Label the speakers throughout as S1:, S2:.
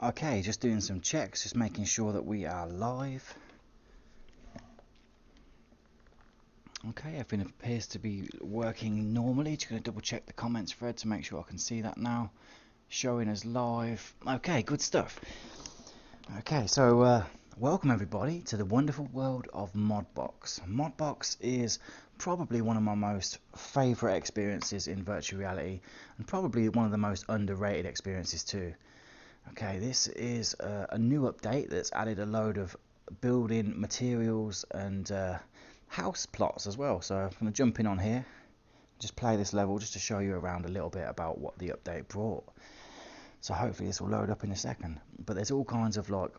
S1: Okay, just doing some checks, just making sure that we are live. Okay, everything appears to be working normally. Just going to double check the comments thread to make sure I can see that now. Showing us live. Okay, good stuff. Okay, so welcome everybody to the wonderful world of Modbox. Modbox is probably one of my most favourite experiences in virtual reality, and probably one of the most underrated experiences too. Okay, this is a new update that's added a load of building materials and house plots as well. So I'm going to jump in on here, just play this level just to show you around a little bit about what the update brought. So hopefully this will load up in a second. But there's all kinds of like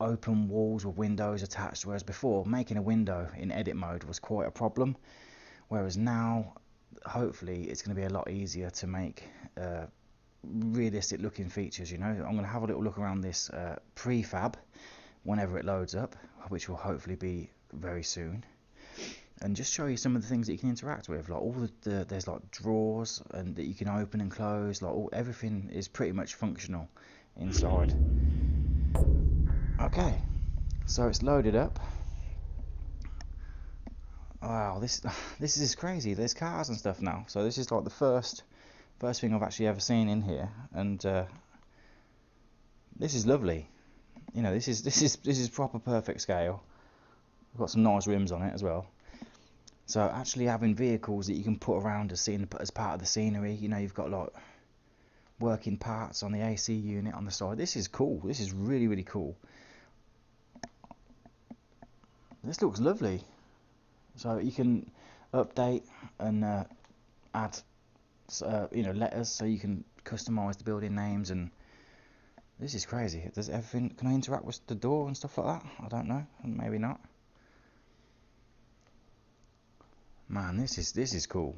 S1: open walls with windows attached, whereas before making a window in edit mode was quite a problem, whereas now hopefully it's going to be a lot easier to make realistic looking features. I'm going to have a little look around this prefab whenever it loads up, which will hopefully be very soon, and just show you some of the things that you can interact with, like all there's like drawers and that you can open and close, like everything is pretty much functional inside. Okay, so it's loaded up. Wow, this is crazy. There's cars and stuff now, so this is like the first thing I've actually ever seen in here, and this is lovely. This is proper perfect scale. We've got some nice rims on it as well. So actually having vehicles that you can put around as part of the scenery. You've got like working parts on the AC unit on the side. This is cool. This is really, really cool. This looks lovely. So you can update and add letters, so you can customize the building names, and this is crazy. Does everything, can I interact with the door and stuff like that? I don't know, maybe not. Man, this is cool.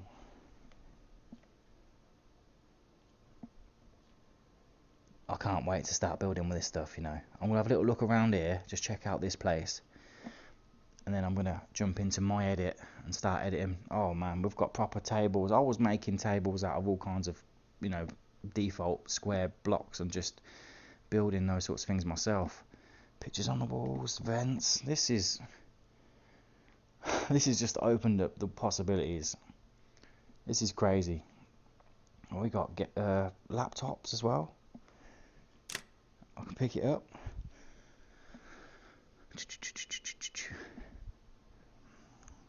S1: I can't wait to start building with this stuff. I'm gonna have a little look around here, just check out this place, and then I'm gonna jump into my edit and start editing. Oh man, we've got proper tables. I was making tables out of all kinds of default square blocks and just building those sorts of things myself. Pictures on the walls, vents. This is just opened up the possibilities. This is crazy. We got laptops as well. I can pick it up.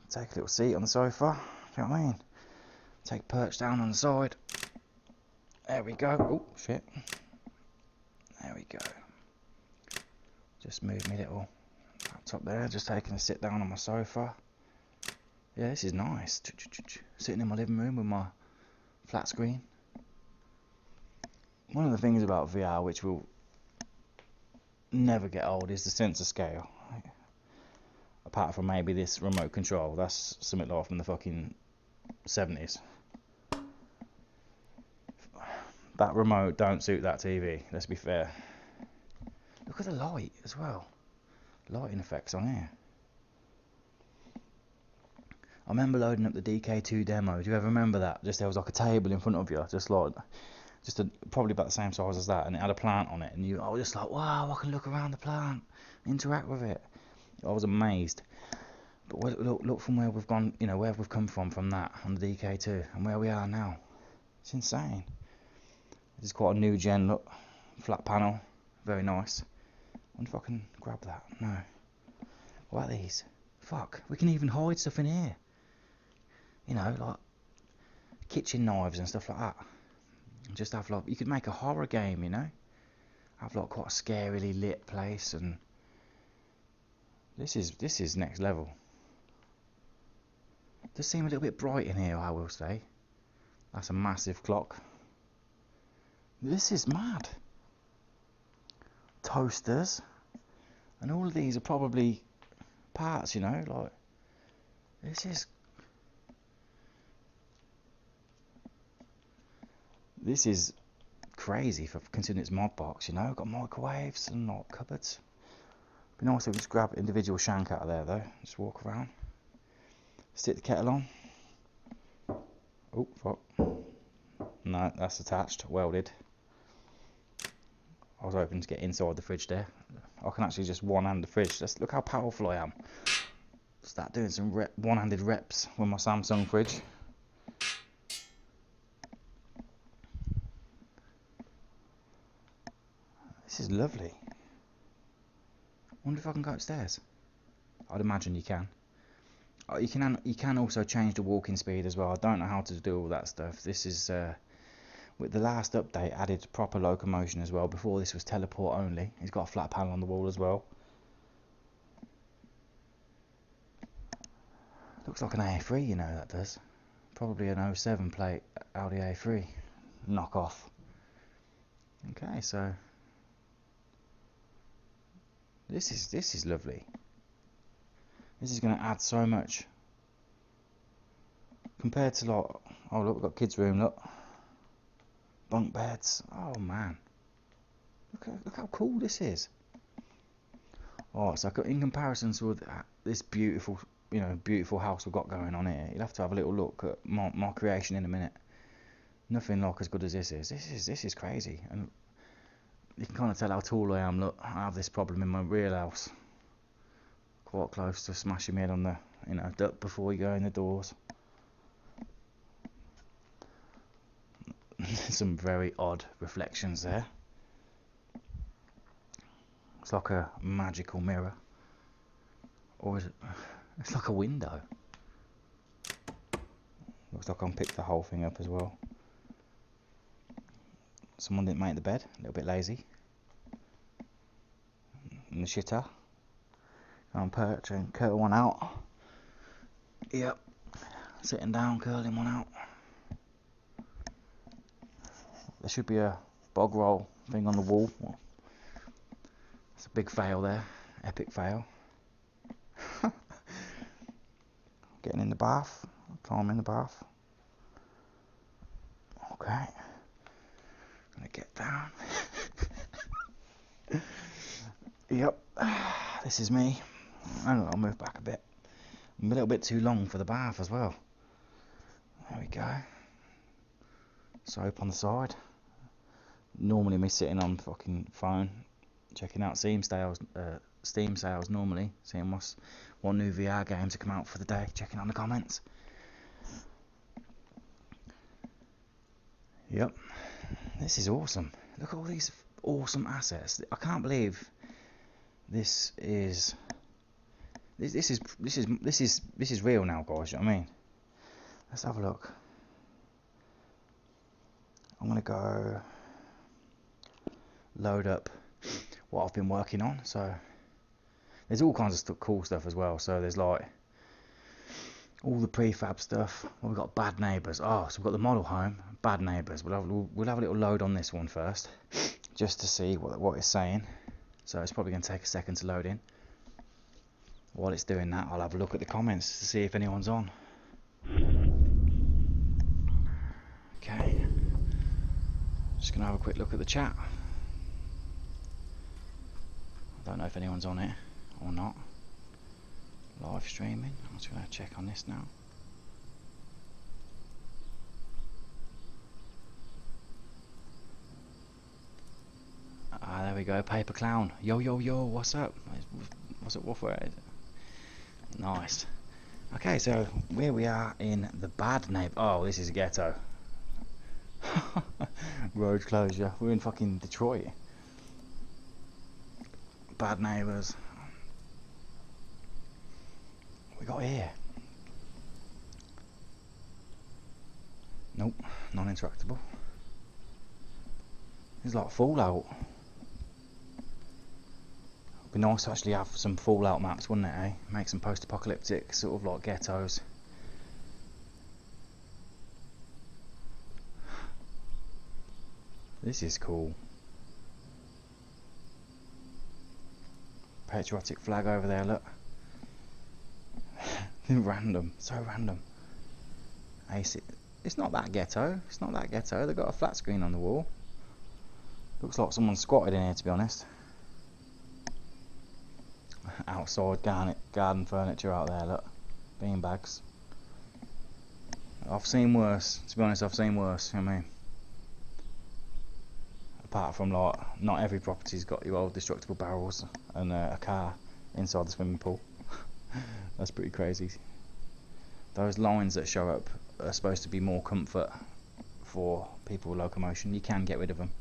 S1: Take a little seat on the sofa. You know what I mean? Take perch down on the side. There we go. Oh shit. There we go. Just move my little laptop there. Just taking a sit down on my sofa. Yeah, this is nice. Sitting in my living room with my flat screen. One of the things about VR which will never get old is the sense of scale. Apart from maybe this remote control, that's something like from the fucking 70s. That remote don't suit that TV, let's be fair. Look at the light as well. Lighting effects on here. I remember loading up the DK2 demo. Do you ever remember that? Just there was like a table in front of you, probably about the same size as that, and it had a plant on it, and I was just like, wow, I can look around the plant, interact with it. I was amazed. But look from where we've gone, where we've come from that on the DK2, and where we are now. It's insane. This is quite a new gen look. Flat panel, very nice. I wonder if I can grab that. No. What are these? Fuck, we can even hide stuff in here. Like kitchen knives and stuff like that. And just have like, you could make a horror game, have like quite a scarily lit place, and this is next level. It does seem a little bit bright in here, I will say. That's a massive clock. This is mad. Toasters, and all of these are probably parts, like this is crazy for considering it's Modbox. Got microwaves and like cupboards. Be nice if we just grab individual shank out of there though. Just walk around. Stick the kettle on. Oh fuck. No, that's attached, welded. I was hoping to get inside the fridge there. I can actually just one-hand the fridge. Just look how powerful I am. Start doing some one-handed reps with my Samsung fridge. This is lovely. Wonder if I can go upstairs. I'd imagine you can. You can also change the walking speed as well. I don't know how to do all that stuff. This is with the last update added proper locomotion as well. Before this was teleport only. It's got a flat panel on the wall as well. Looks like an A3, you know, that does. Probably an 07 plate Audi A3 knockoff. Okay, so this is lovely. This is going to add so much compared to, like, oh look, we've got kids room, look, bunk beds. Oh man, look how cool this is. Oh, so in comparison to this beautiful, beautiful house we've got going on here, you'll have to have a little look at my creation in a minute. Nothing like as good as this is. This is crazy, and you can kind of tell how tall I am. Look, I have this problem in my real house. Quite close to smashing my head on the, duck before you go in the doors. Some very odd reflections there. It's like a magical mirror, or is it? It's like a window. Looks like I can pick the whole thing up as well. Someone didn't make the bed, a little bit lazy. And the shitter. Go and perch and curl one out. Yep. Sitting down, curling one out. There should be a bog roll thing on the wall. It's a big fail there. Epic fail. Getting in the bath. Climb in the bath. Okay. Gonna get down. Yep. This is me. I'll move back a bit. I'm a little bit too long for the bath as well. There we go. Soap on the side. Normally me sitting on fucking phone, checking out Steam sales normally, seeing what new VR games have come out for the day, checking on the comments. Yep. This is awesome. Look at all these awesome assets. I can't believe this is real now, guys. You know what I mean? Let's have a look. I'm gonna go load up what I've been working on. So there's all kinds of cool stuff as well. So there's like all the prefab stuff. Well, we've got Bad Neighbours. Oh, so we've got the model home, Bad Neighbours. We'll have a little load on this one first, just to see what it's saying. So it's probably going to take a second to load in. While it's doing that, I'll have a look at the comments to see if anyone's on. Okay. Just going to have a quick look at the chat. I don't know if anyone's on it or not. Live streaming. I'm just going to check on this now. Ah, there we go. Paper Clown. Yo, yo, yo. What's up? What's it? What is it? Nice. Okay, so where we are in the Bad Neighbour. Oh, this is a ghetto. Road closure. We're in fucking Detroit. Bad Neighbours. What we got here? Nope, non-interactable. It's like Fallout. It'd be nice to actually have some Fallout maps, wouldn't it, eh? Make some post-apocalyptic sort of like ghettos. This is cool. Patriotic flag over there, look. Random, so random. It's not that ghetto. It's not that ghetto. They've got a flat screen on the wall. Looks like someone squatted in here, to be honest. Outside garden furniture out there, look. Bean bags. I've seen worse, to be honest. I've seen worse, you know what I mean? apart from like not every property's got your old destructible barrels and a car inside the swimming pool. That's pretty crazy. Those lines that show up are supposed to be more comfort for people with locomotion. You can get rid of them.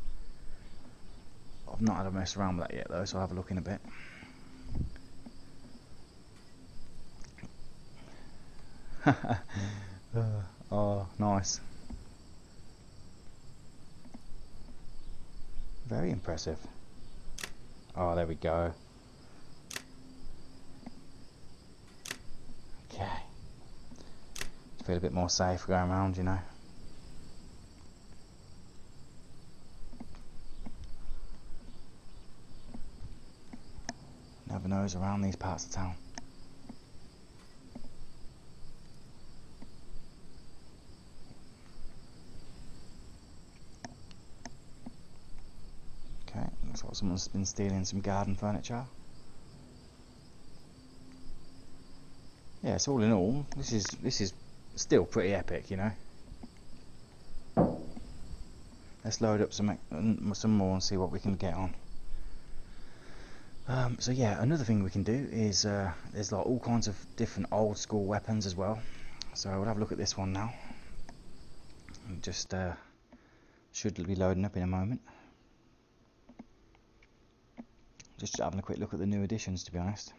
S1: I've not had a mess around with that yet though, so I'll have a look in a bit. Oh, nice. Very impressive. Oh, there we go. Okay. Feel a bit more safe going around, you know. Never knows around these parts of town. Okay, looks like someone's been stealing some garden furniture. Yeah, so all in all, this is still pretty epic, you know. Let's load up some more and see what we can get on. So yeah, another thing we can do is there's like all kinds of different old school weapons as well. So we'll have a look at this one now. And just should be loading up in a moment. Just having a quick look at the new additions, to be honest.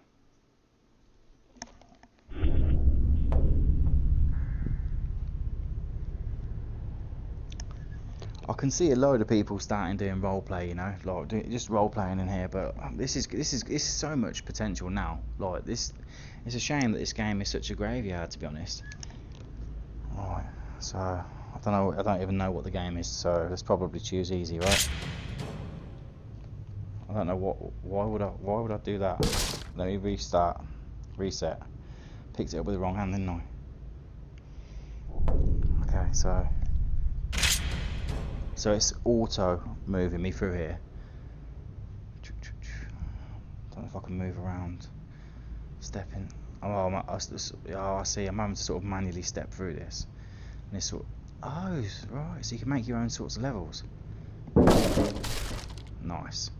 S1: I can see a load of people starting doing roleplay, you know, like just role playing in here. But this is so much potential now. Like this, it's a shame that this game is such a graveyard, to be honest. Right, so I don't know. I don't even know what the game is. So let's probably choose easy, right? I don't know what. Why would I do that? Let me restart, reset. Picked it up with the wrong hand, didn't I? Okay, so it's auto moving me through here. Don't know if I can move around. Stepping. Oh, I see. I'm having to sort of manually step through this. And this sort. Oh, right. So you can make your own sorts of levels. Nice.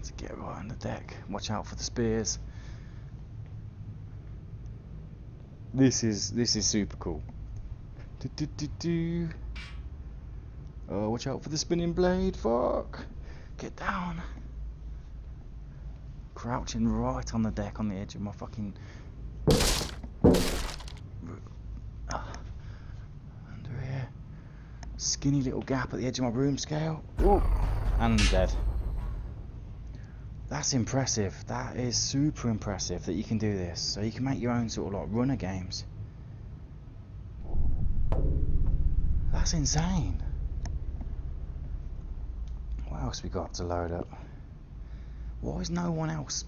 S1: To get right on the deck. Watch out for the spears. This is super cool. Oh, watch out for the spinning blade. Fuck. Get down. Crouching right on the deck on the edge of my fucking under here. Skinny little gap at the edge of my room scale. Ooh. And dead. That's impressive. That is super impressive that you can do this. So you can make your own sort of like runner games. That's insane. What else we got to load up? Why is no one else?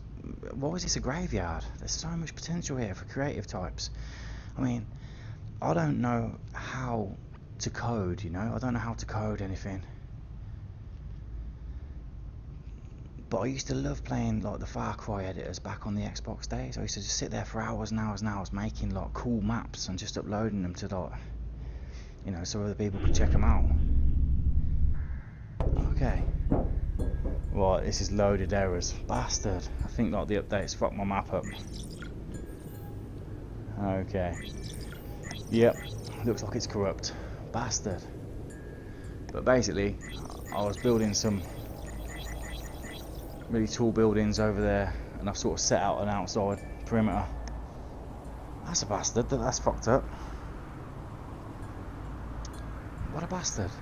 S1: Why is this a graveyard? There's so much potential here for creative types. I mean, I don't know how to code, you know. I don't know how to code anything. But I used to love playing like the Far Cry editors back on the Xbox days. I used to just sit there for hours and hours and hours making like cool maps and just uploading them to like, you know, so other people could check them out. Okay. Right, this is loaded errors. Bastard. I think like the updates fucked my map up. Okay. Yep. Looks like it's corrupt. Bastard. But basically, I was building some really tall buildings over there, and I've sort of set out an outside perimeter. That's a bastard. That's fucked up. What a bastard.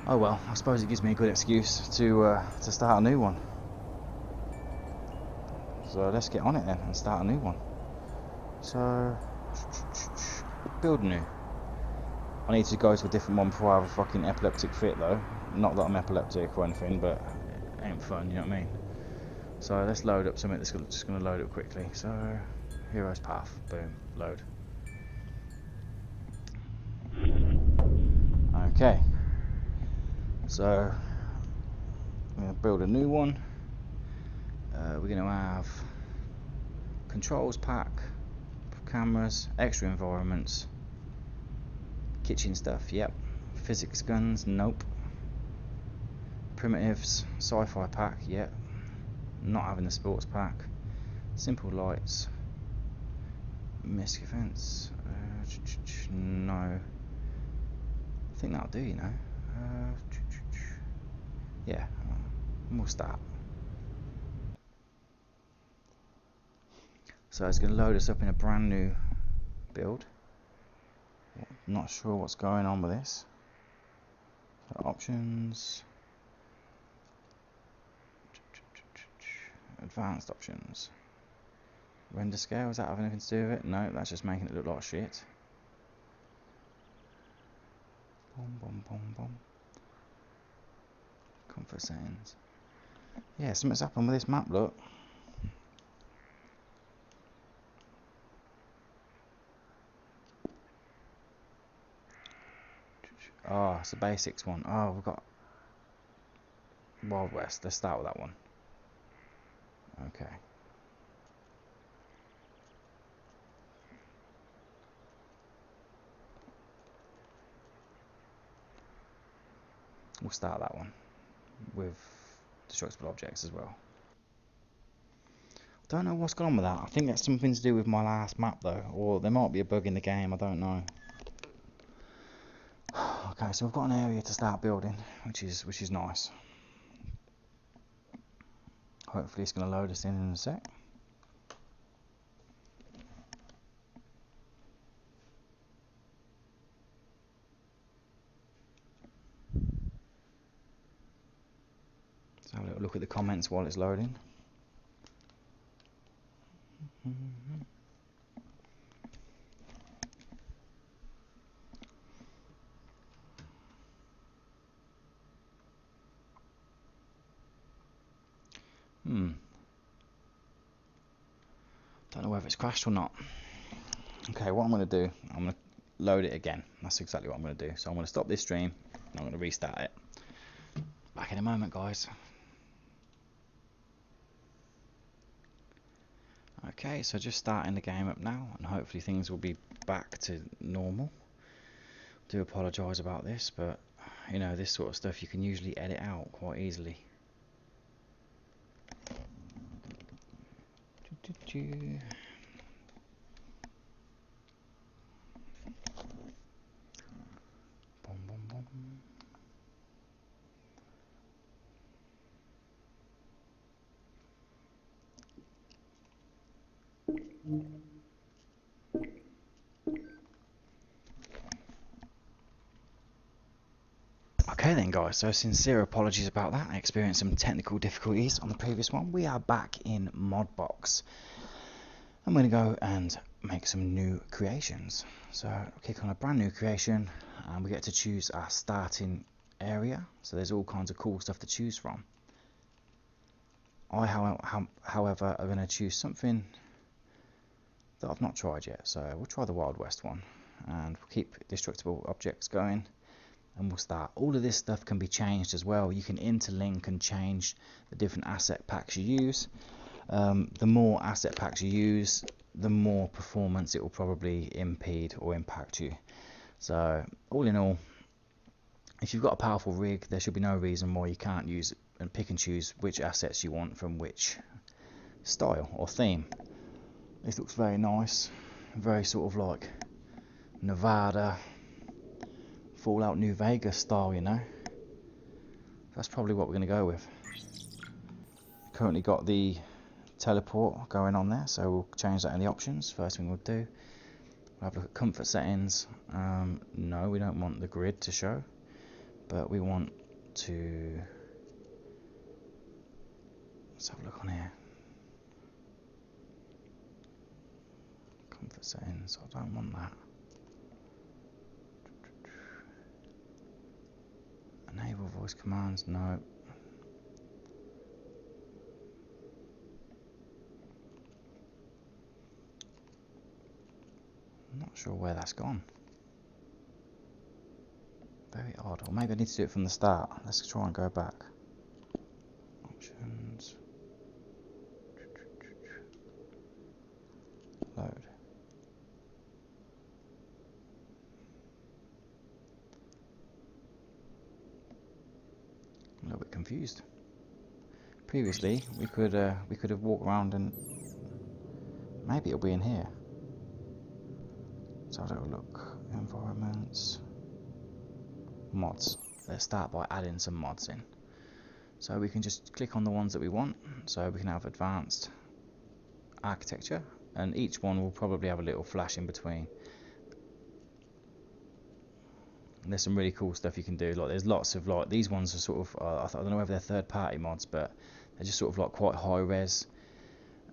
S1: Oh well, I suppose it gives me a good excuse to start a new one. So let's get on it then and start a new one. So build new. I need to go to a different one before I have a fucking epileptic fit though. Not that I'm epileptic or anything, but it ain't fun, you know what I mean? So let's load up something that's just going to load up quickly. So hero's path, boom, load. Okay. So I'm going to build a new one. We're going to have controls pack, cameras, extra environments, kitchen stuff, yep. Physics guns, nope. Primitives, sci-fi pack, yep. Not having the sports pack. Simple lights, misc events, no. I think that'll do, you know. Yeah, we'll start. So it's going to load us up in a brand new build. Not sure what's going on with this. So options, advanced options, render scale. Does that have anything to do with it? No, that's just making it look like shit. Boom, boom, boom, boom. Comfort settings. Yeah, something's happened with this map. Look. Oh, it's the basics one. Oh, we've got Wild West. Let's start with that one. Okay. We'll start that one with destructible objects as well. Don't know what's gone on with that. I think that's something to do with my last map though, or there might be a bug in the game. I don't know. Okay, so we've got an area to start building, which is nice. Hopefully it's going to load us in a sec. Let's have a little look at the comments while it's loading. Don't know whether it's crashed or not. Okay, what I'm going to do, I'm going to load it again. That's exactly what I'm going to do. So I'm going to stop this stream and I'm going to restart it. Back in a moment, guys. Okay, so just starting the game up now, and hopefully things will be back to normal. Do apologise about this, but you know, this sort of stuff you can usually edit out quite easily. Boom, boom, boom. Okay then guys, so sincere apologies about that. I experienced some technical difficulties on the previous one. We are back in Modbox. I'm going to go and make some new creations. So I'll click on a brand new creation and we get to choose our starting area. So there's all kinds of cool stuff to choose from. I however are going to choose something that I've not tried yet. So we'll try the Wild West one and we'll keep destructible objects going. And we'll start. All of this stuff can be changed as well. You can interlink and change the different asset packs you use. The more asset packs you use, the more performance it will probably impede or impact you. So all in all, if you've got a powerful rig, there should be no reason why you can't use and pick and choose which assets you want from which style or theme. This looks very nice, very sort of like Nevada, Fallout New Vegas style, you know. That's probably what we're going to go with. Currently got the teleport going on there, so we'll change that in the options. First thing we'll do, we'll have a look at comfort settings. No, we don't want the grid to show, but we want to, let's have a look on here. Comfort settings, I don't want that. Enable voice commands, no. I'm not sure where that's gone. Very odd. Or maybe I need to do it from the start. Let's try and go back. Options. confused. Previously, we could have walked around and maybe it'll be in here. So have a little look. Environments, mods. Let's start by adding some mods in. So we can just click on the ones that we want. So we can have advanced architecture, and each one will probably have a little flash in between. And there's some really cool stuff you can do. Like there's lots of like these ones are sort of I don't know whether they're third-party mods, but they're just sort of like quite high res,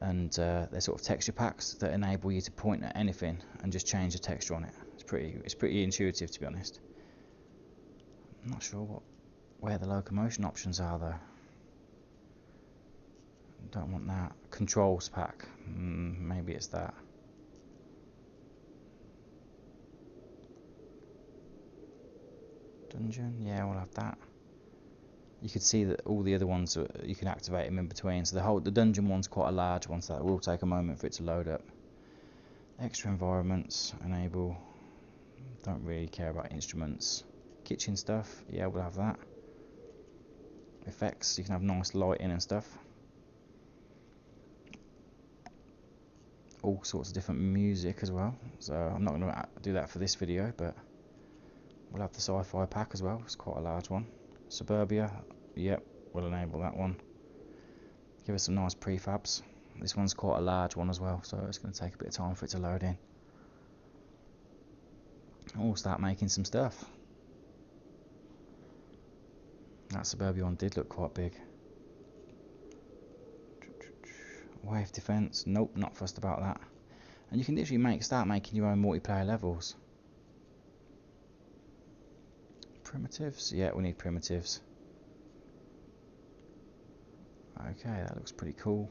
S1: and they're sort of texture packs that enable you to point at anything and just change the texture on it. It's pretty intuitive, to be honest. I'm not sure where the locomotion options are though. Don't want that. Controls pack. Maybe it's that. Dungeon. Yeah, we'll have that. You could see that all the other ones you can activate them in between. So the dungeon one's quite a large one, so that will take a moment for it to load up. Extra environments. Enable. Don't really care about instruments. Kitchen stuff. Yeah, we'll have that. Effects. You can have nice lighting and stuff. All sorts of different music as well, so I'm not going to do that for this video, but we'll have the sci-fi pack as well. It's quite a large one. Suburbia, yep, we'll enable that one. Give us some nice prefabs. This one's quite a large one as well, so it's going to take a bit of time for it to load in. We'll start making some stuff. That Suburbia one did look quite big. Wave defense, nope, not fussed about that. And you can literally start making your own multiplayer levels. Primitives, yeah, we need primitives. Okay, that looks pretty cool.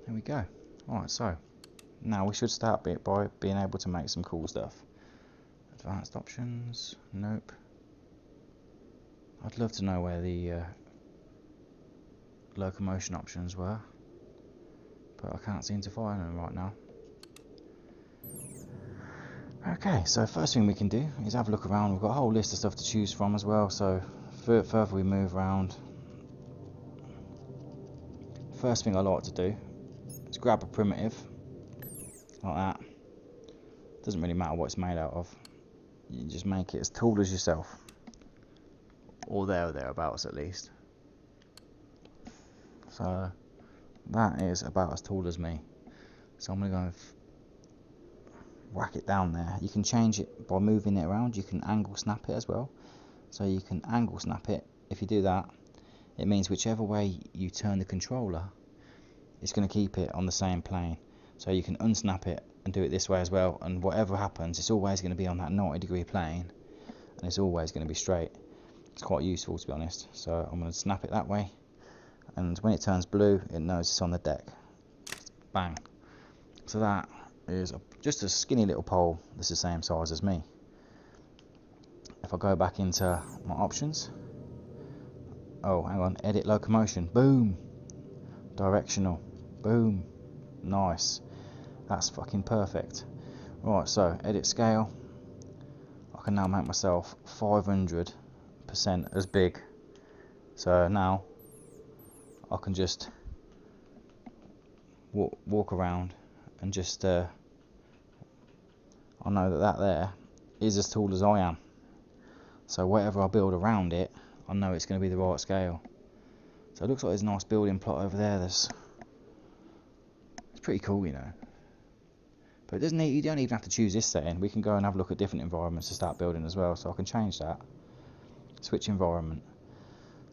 S1: There we go. Alright, so now we should start by being able to make some cool stuff. Advanced options, nope. I'd love to know where the locomotion options were, but I can't seem to find them right now. Okay, so first thing we can do is have a look around. We've got a whole list of stuff to choose from as well, so further we move around, first thing I like to do is grab a primitive like that. Doesn't really matter what it's made out of, you just make it as tall as yourself, or there or thereabouts at least. So that is about as tall as me. So I'm going to go and whack it down there. You can change it by moving it around. You can angle snap it as well. So you can angle snap it. If you do that, it means whichever way you turn the controller, it's going to keep it on the same plane. So you can unsnap it and do it this way as well. And whatever happens, it's always going to be on that 90-degree plane. And it's always going to be straight. It's quite useful, to be honest. So I'm going to snap it that way. And when it turns blue, it knows it's on the deck. Bang. So that is just a skinny little pole that's the same size as me. If I go back into my options, oh hang on, edit locomotion, boom, directional, boom, nice, that's fucking perfect. Right, so edit scale, I can now make myself 500% as big. So now I can just walk around and just I know that there is as tall as I am. So whatever I build around it, I know it's going to be the right scale. So it looks like there's a nice building plot over there. It's pretty cool, you know. But it doesn't. You don't even have to choose this setting. We can go and have a look at different environments to start building as well. So I can change that. Switch environment.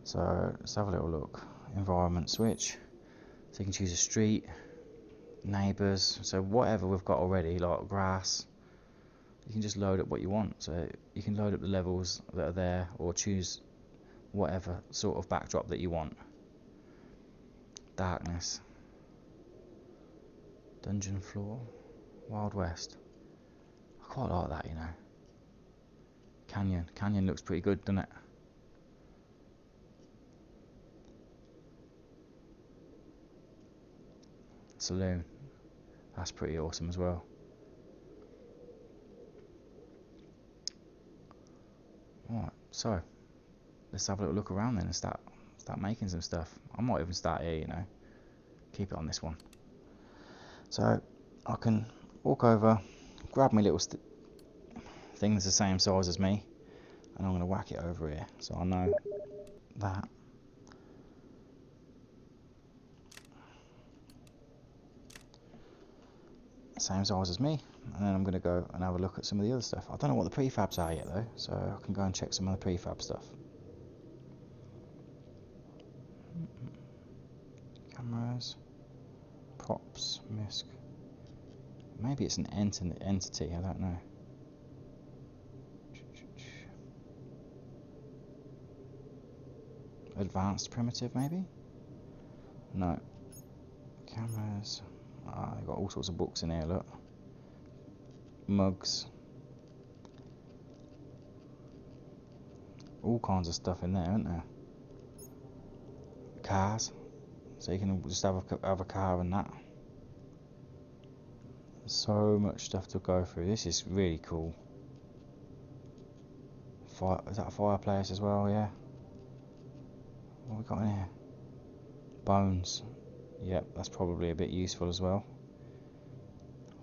S1: So let's have a little look. Environment switch. So you can choose a street, neighbours. So whatever we've got already, like grass. You can just load up what you want. So you can load up the levels that are there, or choose whatever sort of backdrop that you want. Darkness. Dungeon floor. Wild West. I quite like that, you know. Canyon. Canyon looks pretty good, doesn't it? Saloon. That's pretty awesome as well. Right, so let's have a little look around then and start making some stuff. I might even start here, you know, keep it on this one. So I can walk over, grab my little thing that's the same size as me, and I'm going to whack it over here so I know that. Same size as me, and then I'm going to go and have a look at some of the other stuff. I don't know what the prefabs are yet though, so I can go and check some of the prefab stuff. Cameras, props, misc. Maybe it's an entity, I don't know. Advanced primitive, maybe? No. Cameras. Ah, they've got all sorts of books in here, look. Mugs. All kinds of stuff in there, isn't there? Cars. So you can just have a car and that. So much stuff to go through. This is really cool. Is that a fireplace as well? Yeah. What have we got in here? Bones. Yep, that's probably a bit useful as well.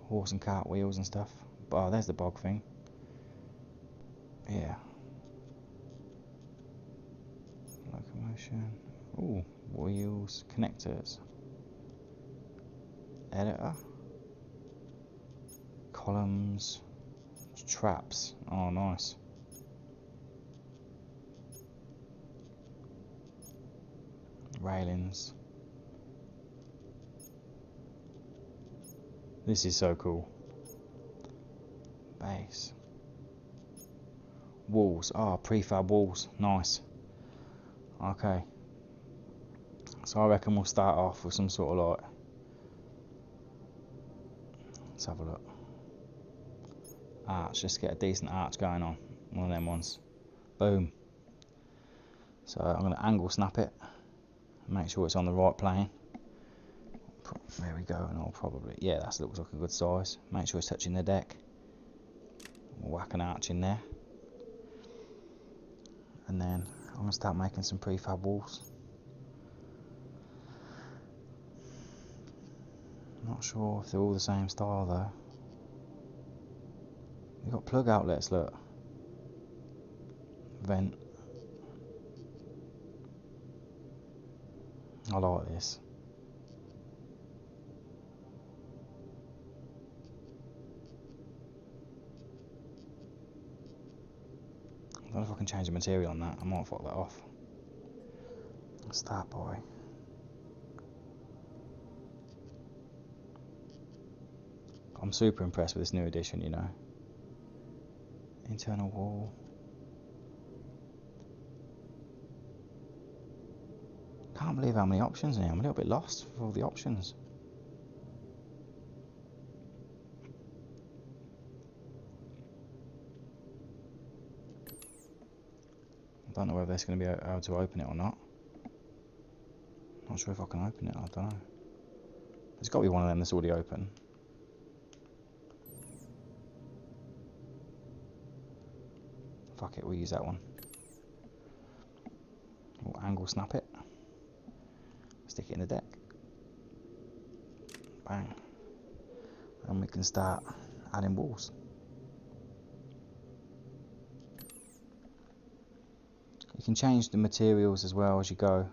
S1: Horse and cart wheels and stuff. Oh, there's the bog thing. Yeah. Locomotion. Ooh, wheels, connectors. Editor. Columns. Traps. Oh, nice. Railings. This is so cool. Base. Walls. Ah, prefab walls. Nice. Okay. So I reckon we'll start off with some sort of like. Let's have a look. Arch. Just get a decent arch going on. One of them ones. Boom. So I'm going to angle snap it. Make sure it's on the right plane. There we go, and I'll probably, yeah, that looks like a good size. Make sure it's touching the deck. We'll whack an arch in there. And then I'm going to start making some prefab walls. Not sure if they're all the same style though. You've got plug outlets, look. Vent. I like this. I don't know if I can change the material on that. I might fuck that off. Start by. I'm super impressed with this new edition, you know. Internal wall. Can't believe how many options now. I'm a little bit lost with all the options. I don't know whether it's going to be able to open it or not. Not sure if I can open it, I don't know. There's got to be one of them that's already open. Fuck it, we'll use that one. We'll angle snap it. Stick it in the deck. Bang. And we can start adding walls. You can change the materials as well as you go.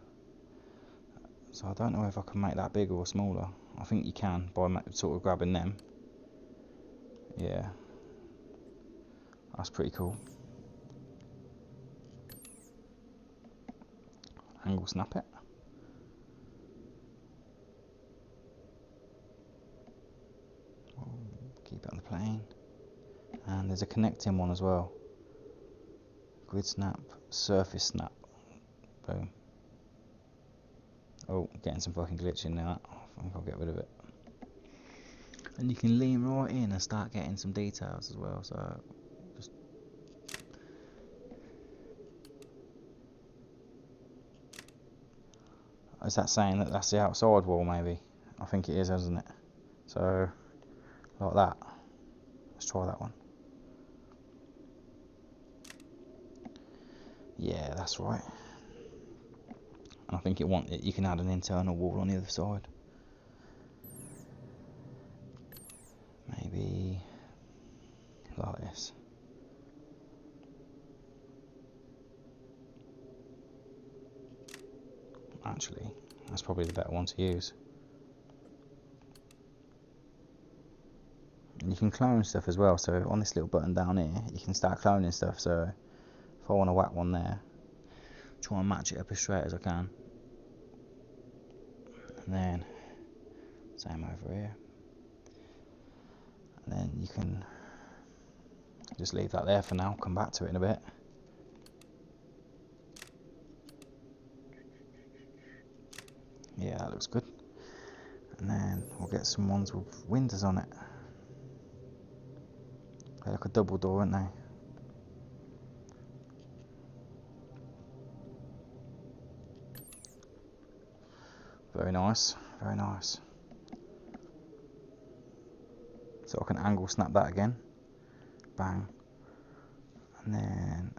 S1: So I don't know if I can make that bigger or smaller. I think you can by sort of grabbing them. Yeah. That's pretty cool. Angle snap it. Keep it on the plane. And there's a connecting one as well. Grid snap, surface snap. Boom. Oh, getting some fucking glitch in there. I think I'll get rid of it. And you can lean right in and start getting some details as well. So just is that saying that that's the outside wall? Maybe I think it is, isn't it? So like that. Let's try that one. Yeah, that's right. And I think you can add an internal wall on the other side. Maybe like this. Actually, that's probably the better one to use. And you can clone stuff as well, so on this little button down here you can start cloning stuff. So if I want to whack one there, try and match it up as straight as I can, and then same over here, and then you can just leave that there for now, come back to it in a bit. Yeah, that looks good. And then we'll get some ones with windows on it. They're like a double door, aren't they? Very nice, very nice. So I can angle snap that again. Bang. And then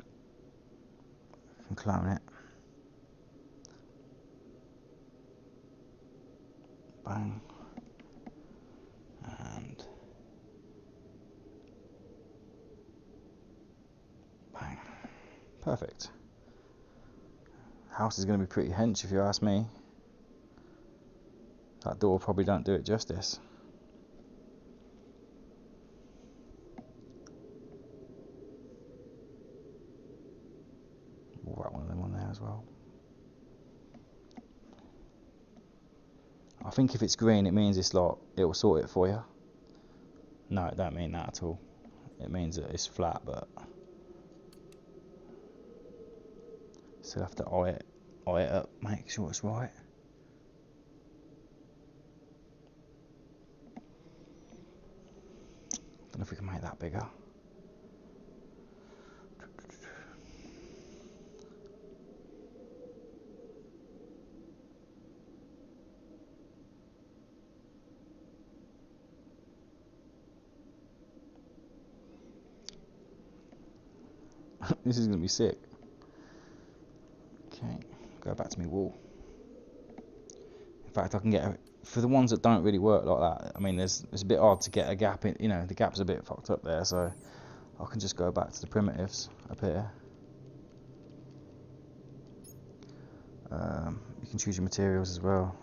S1: I can clone it. Bang. And bang. Perfect. House is going to be pretty hench if you ask me. That door probably don't do it justice. We'll wrap one of them on there as well. I think if it's green, it means it's like it will sort it for you. No, it don't mean that at all. It means that it's flat, but still have to eye it up, make sure it's right. Don't know if we can make that bigger. This is going to be sick. Okay, go back to my wall. In fact, I can get for the ones that don't really work like that. I mean, it's a bit hard to get a gap in. You know, the gap's a bit fucked up there, so I can just go back to the primitives up here. You can choose your materials as well.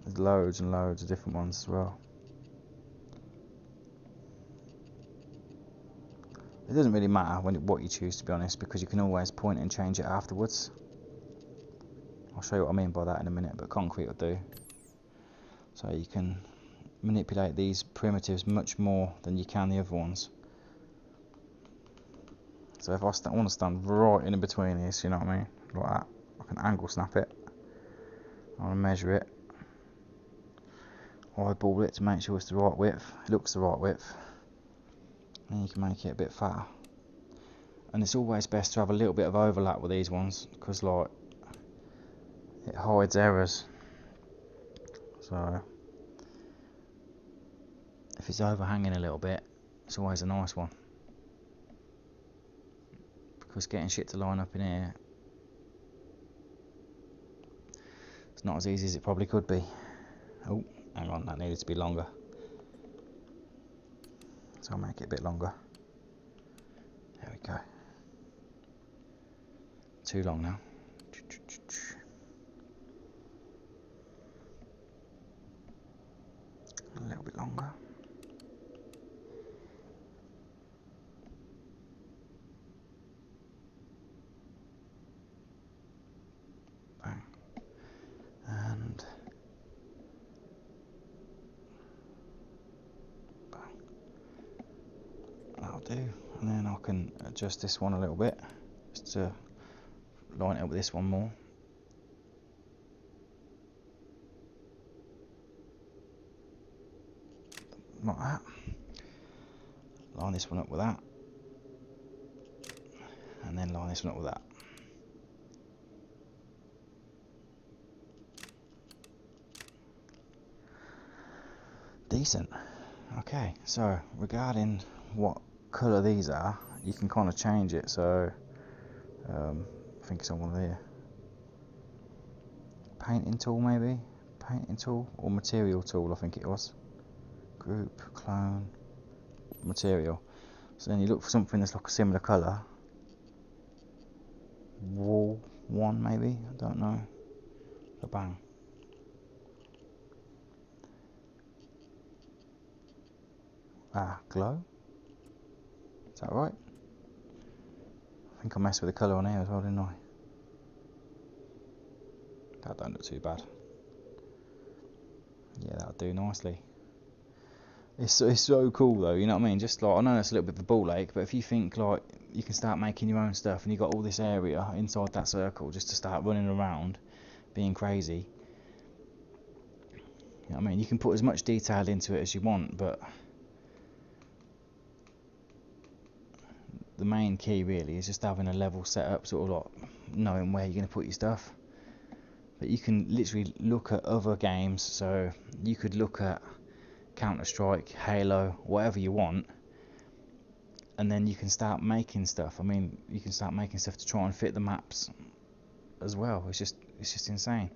S1: There's loads and loads of different ones as well. It doesn't really matter what you choose, to be honest, because you can always point and change it afterwards. I'll show you what I mean by that in a minute, but concrete will do. So you can manipulate these primitives much more than you can the other ones. So if I want to stand right in between these, you know what I mean, like that, I can angle snap it. I want to measure it, eyeball it to make sure it's the right width. It looks the right width. And you can make it a bit fatter. And it's always best to have a little bit of overlap with these ones, because like it hides errors. So if it's overhanging a little bit, it's always a nice one, because getting shit to line up in here, it's not as easy as it probably could be. Oh, hang on, that needed to be longer. So I'll make it a bit longer. There we go. Too long now. A little bit longer. Bang. And bang. That'll do. And then I can adjust this one a little bit, just to line it up with this one more. Like that. Line this one up with that. And then line this one up with that. Decent. Okay, so regarding what colour these are, you can kind of change it. So I think it's on one there. Painting tool maybe? Painting tool or material tool, I think it was. Group, clone, material. So then you look for something that's like a similar colour. Wall one maybe? I don't know. So bang. Glow? Is that right? I think I messed with the colour on here as well, didn't I? That don't look too bad. Yeah, that'll do nicely. It's so cool though, you know what I mean? Just like, I know that's a little bit of a ball ache, but if you think like you can start making your own stuff and you got all this area inside that circle just to start running around, being crazy. You know what I mean? You can put as much detail into it as you want, but the main key really is just having a level set up, sort of like knowing where you're going to put your stuff. But you can literally look at other games, so you could look at Counter-Strike, Halo, whatever you want, and then you can start making stuff. I mean, you can start making stuff to try and fit the maps as well. It's just insane.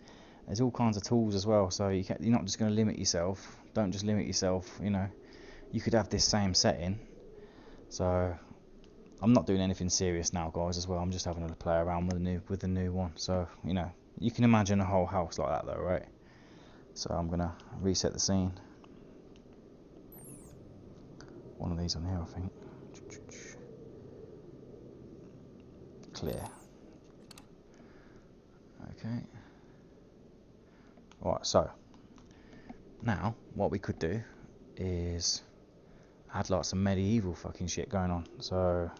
S1: There's all kinds of tools as well, so you're not just going to limit yourself. Don't just limit yourself, you know. You could have this same setting. So I'm not doing anything serious now, guys, as well. I'm just having a play around with the new one. So, you know, you can imagine a whole house like that though, right? So I'm gonna reset the scene. One of these on here, I think. Clear. Okay. Right, so now what we could do is add like some medieval fucking shit going on. So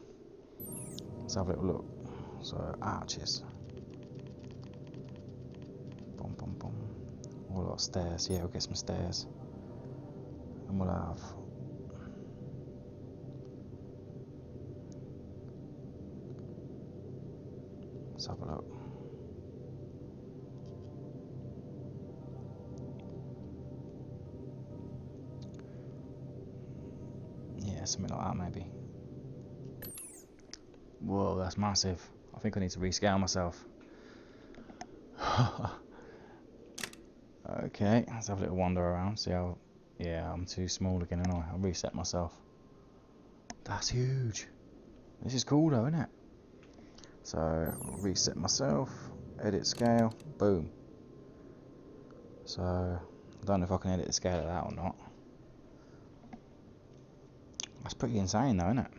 S1: let's have a little look. So arches. Boom, boom, boom. All lot of stairs. Yeah, we'll get some stairs. And we'll have let's have a look. Yeah, something like that maybe. Whoa, that's massive. I think I need to rescale myself. Okay, let's have a little wander around, see how... Yeah, I'm too small again, and I'll reset myself. That's huge. This is cool though, isn't it? So, I'll reset myself, edit scale, boom. So, I don't know if I can edit the scale of that or not. That's pretty insane though, isn't it?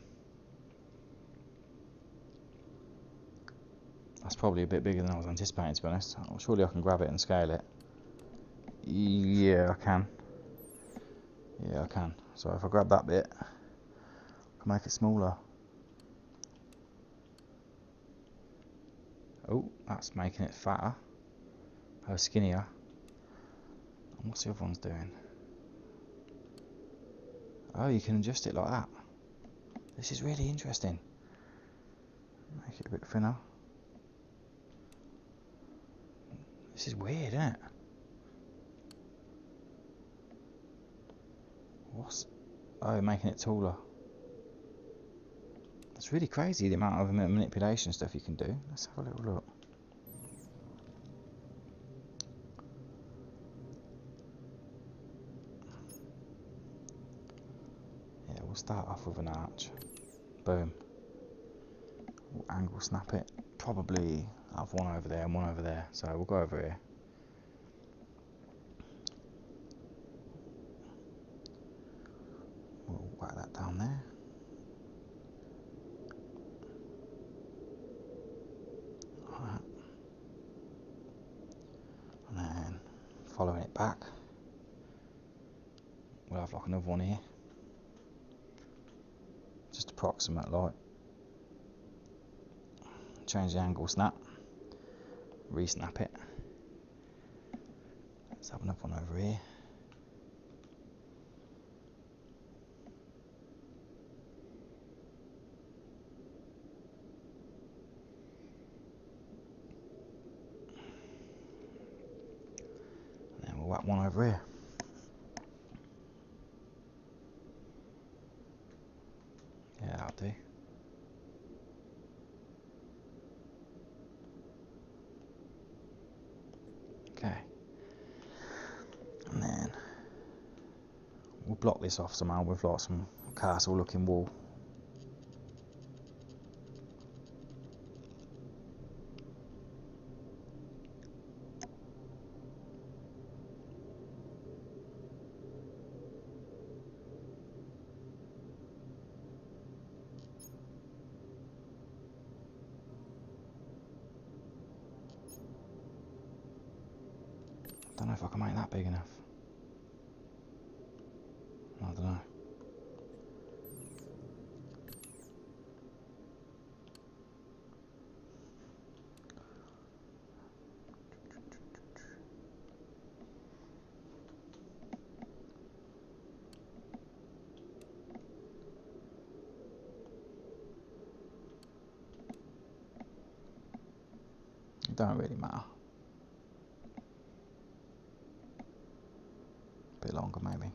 S1: That's probably a bit bigger than I was anticipating, to be honest. Surely I can grab it and scale it. Yeah, I can. Yeah, I can. So if I grab that bit, I can make it smaller. Oh, that's making it fatter. Oh, skinnier. And what's the other one's doing? Oh, you can adjust it like that. This is really interesting. Make it a bit thinner. This is weird, isn't it? What's... Oh, making it taller. It's really crazy the amount of manipulation stuff you can do. Let's have a little look. Yeah, we'll start off with an arch. Boom. We'll angle snap it. Probably have one over there and one over there. So we'll go over here. We'll whack that down there. Alright. And then following it back, we'll have like another one here. Just approximate like. Change the angle snap. Re-snap it. Let's have another one over here. And then we'll whack one over here. block this off somehow with like some castle looking wall. I don't know if I can make that big enough. I don't know. It don't really matter. A bit longer maybe.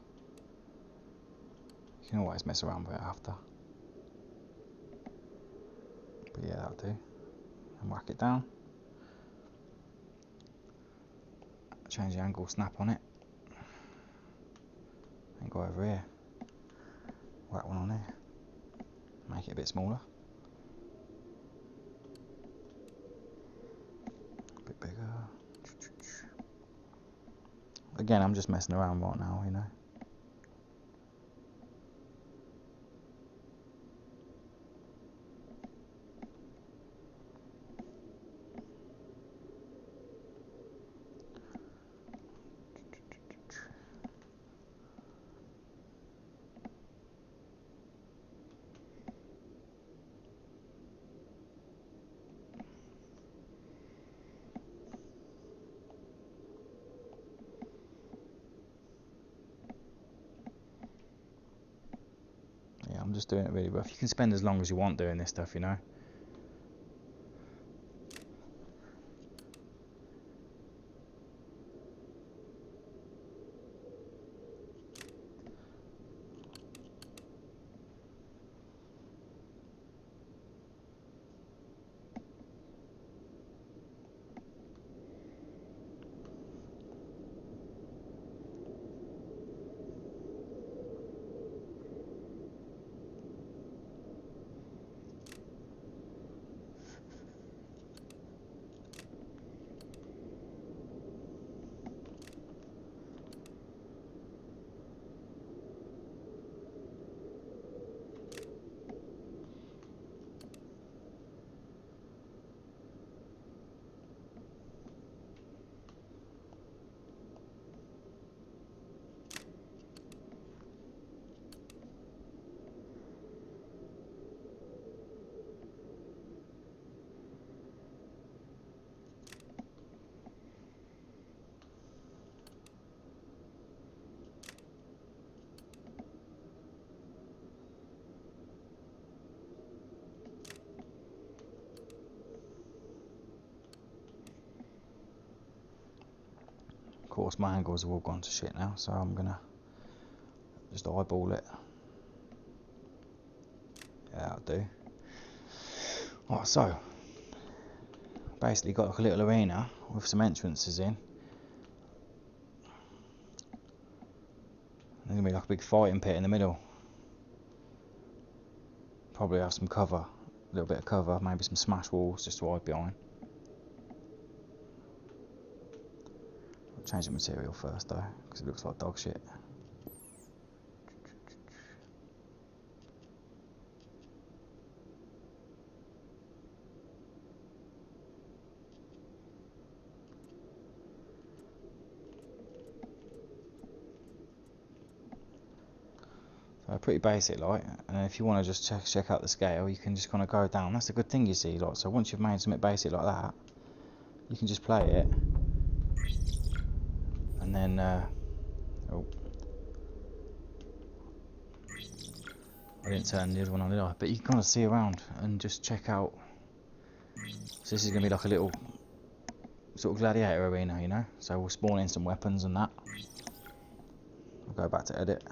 S1: You can always mess around with it after. But yeah, that'll do. And whack it down. Change the angle, snap on it. And go over here. Whack one on here. Make it a bit smaller. A bit bigger. Again, I'm just messing around right now, you know. Yeah, I'm just doing it really rough. You can spend as long as you want doing this stuff, you know. Of course, my angles have all gone to shit now, so I'm gonna just eyeball it. Yeah, that'll do. Alright, so basically got like a little arena with some entrances in. There's gonna be like a big fighting pit in the middle. Probably have some cover, a little bit of cover, maybe some smash walls just to hide behind. I'll change the material first though, because it looks like dog shit. So pretty basic like, and if you want to just check out the scale, you can just kind of go down. That's the good thing, you see, like, so once you've made something basic like that, you can just play it, and then oh, I didn't turn the other one on, did I? But you can kind of see around and just check out. So this is going to be like a little sort of gladiator arena, you know, so we'll spawn in some weapons and that. We'll go back to edit.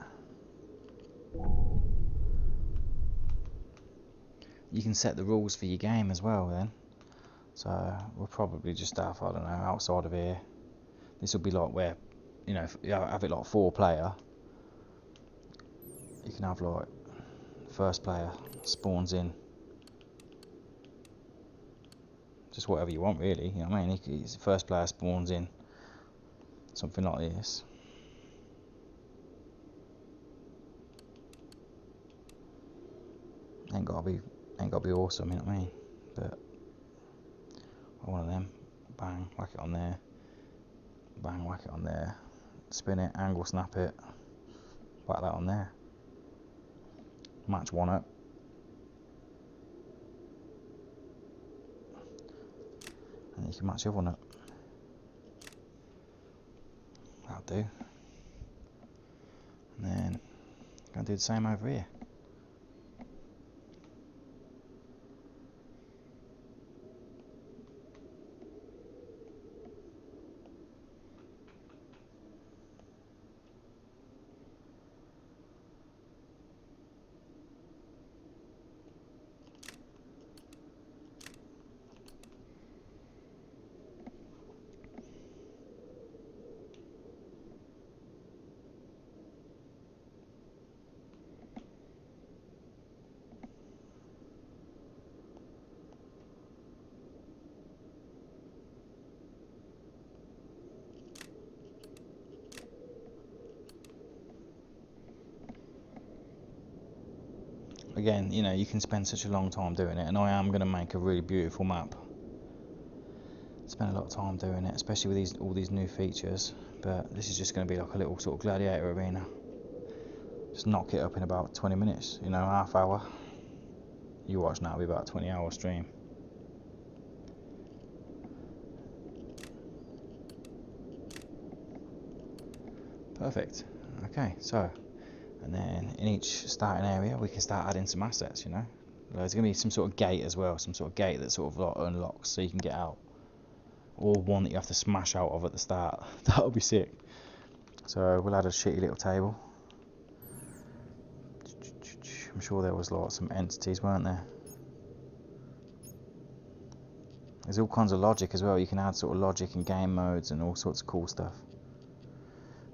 S1: You can set the rules for your game as well then. So we'll probably just have, I don't know, outside of here. This will be like where, you know, if you have it like 4 player, you can have like first player spawns in, just whatever you want really, you know what I mean? First player spawns in something like this. Ain't gotta be awesome, you know what I mean? But one of them, bang, whack it on there, bang, whack it on there, spin it, angle snap it, whack that on there, match one up, and you can match the other one up. That'll do. And then gonna do the same over here. Again, you know, you can spend such a long time doing it, and I am going to make a really beautiful map. Spend a lot of time doing it, especially with all these new features. But this is just going to be like a little sort of gladiator arena. Just knock it up in about 20 minutes, you know, half hour. You watch now, it'll be about a 20-hour stream. Perfect. Okay, so, and then in each starting area we can start adding some assets, you know. There's going to be some sort of gate as well, some sort of gate that sort of like unlocks so you can get out. Or one that you have to smash out of at the start. That'll be sick. So we'll add a shitty little table. I'm sure there was like some entities, weren't there? There's all kinds of logic as well. You can add sort of logic and game modes and all sorts of cool stuff.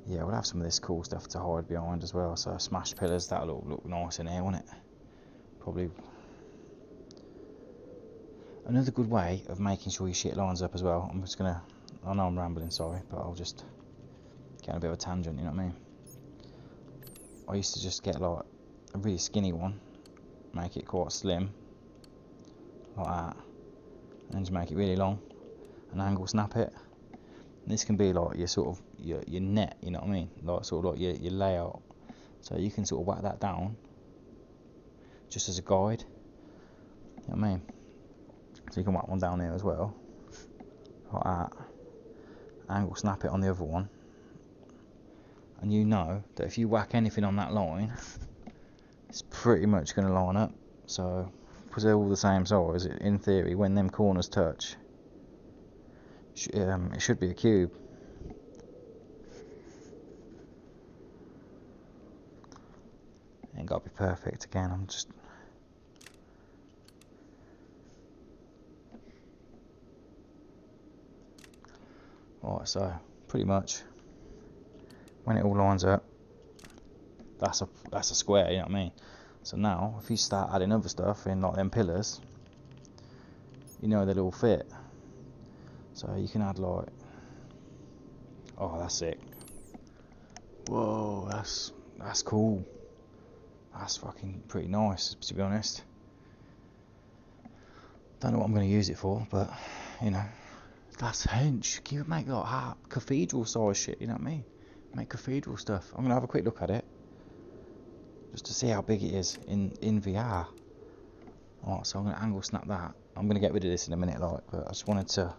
S1: Yeah, we'll have some of this cool stuff to hide behind as well. So smashed pillars, that'll look nice in here, won't it? Probably. Another good way of making sure your shit lines up as well. I'm just gonna, I know I'm rambling, sorry, but I'll just get on a bit of a tangent, you know what I mean? I used to just get like a really skinny one, make it quite slim, like that, and then just make it really long, and angle snap it. And this can be like your sort of your net, you know what I mean? Like sort of like your layout. So you can sort of whack that down just as a guide. You know what I mean? So you can whack one down here as well, like that. Angle snap it on the other one, and you know that if you whack anything on that line, it's pretty much going to line up. So because they're all the same size, in theory, when them corners touch, it should be a cube. Ain't got to be perfect. Again, I'm just. Right, so pretty much when it all lines up, that's a square, you know what I mean? So now if you start adding other stuff in like them pillars, you know they'll all fit. So you can add like, oh, that's sick. Whoa, that's cool. That's fucking pretty nice, to be honest. Don't know what I'm going to use it for, but you know, that's hench. Can you make like cathedral size shit, you know what I mean? Make cathedral stuff. I'm going to have a quick look at it just to see how big it is in VR. Alright, so I'm going to angle snap that. I'm going to get rid of this in a minute, like, but I just wanted to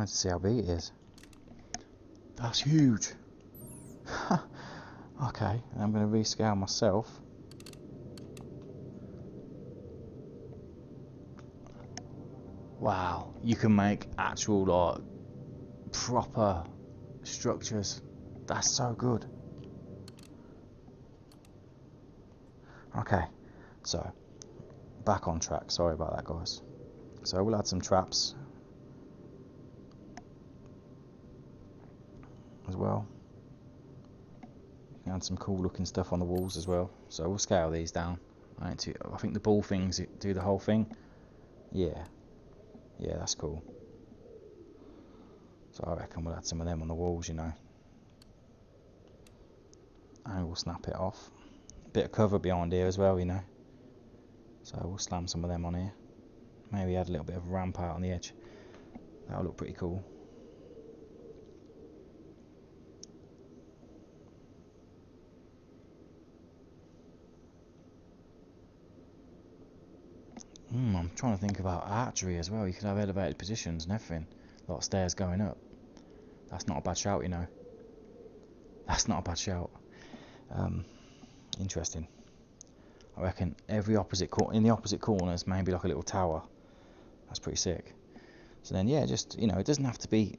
S1: see how big it is. That's huge. Okay, and I'm going to rescale myself. Wow, you can make actual like proper structures. That's so good. Okay, so back on track. Sorry about that, guys. So we'll add some traps as well. You had some cool looking stuff on the walls as well. So we'll scale these down. I think the ball things do the whole thing. Yeah, that's cool. So I reckon we'll add some of them on the walls, you know. And we'll snap it off. Bit of cover behind here as well, you know. So we'll slam some of them on here. Maybe add a little bit of a ramp out on the edge. That'll look pretty cool. I'm trying to think about archery as well. You could have elevated positions and everything. A lot of stairs going up. That's not a bad shout, you know. That's not a bad shout. Interesting. I reckon in the opposite corners, maybe like a little tower. That's pretty sick. So then, yeah, just, you know, it doesn't have to be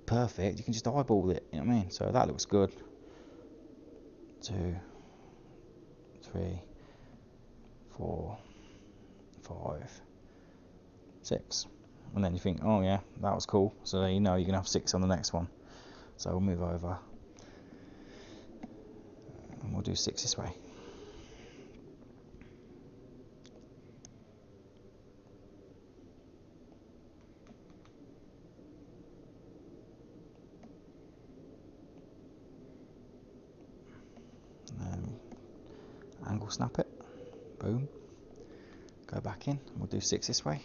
S1: perfect. You can just eyeball it, you know what I mean? So that looks good. 2, 3, 4, 5, 6. And then you think, oh yeah, that was cool. So then you know you're going to have 6 on the next one. So we'll move over. And we'll do 6 this way. Angle snap it, boom, go back in, we'll do 6 this way.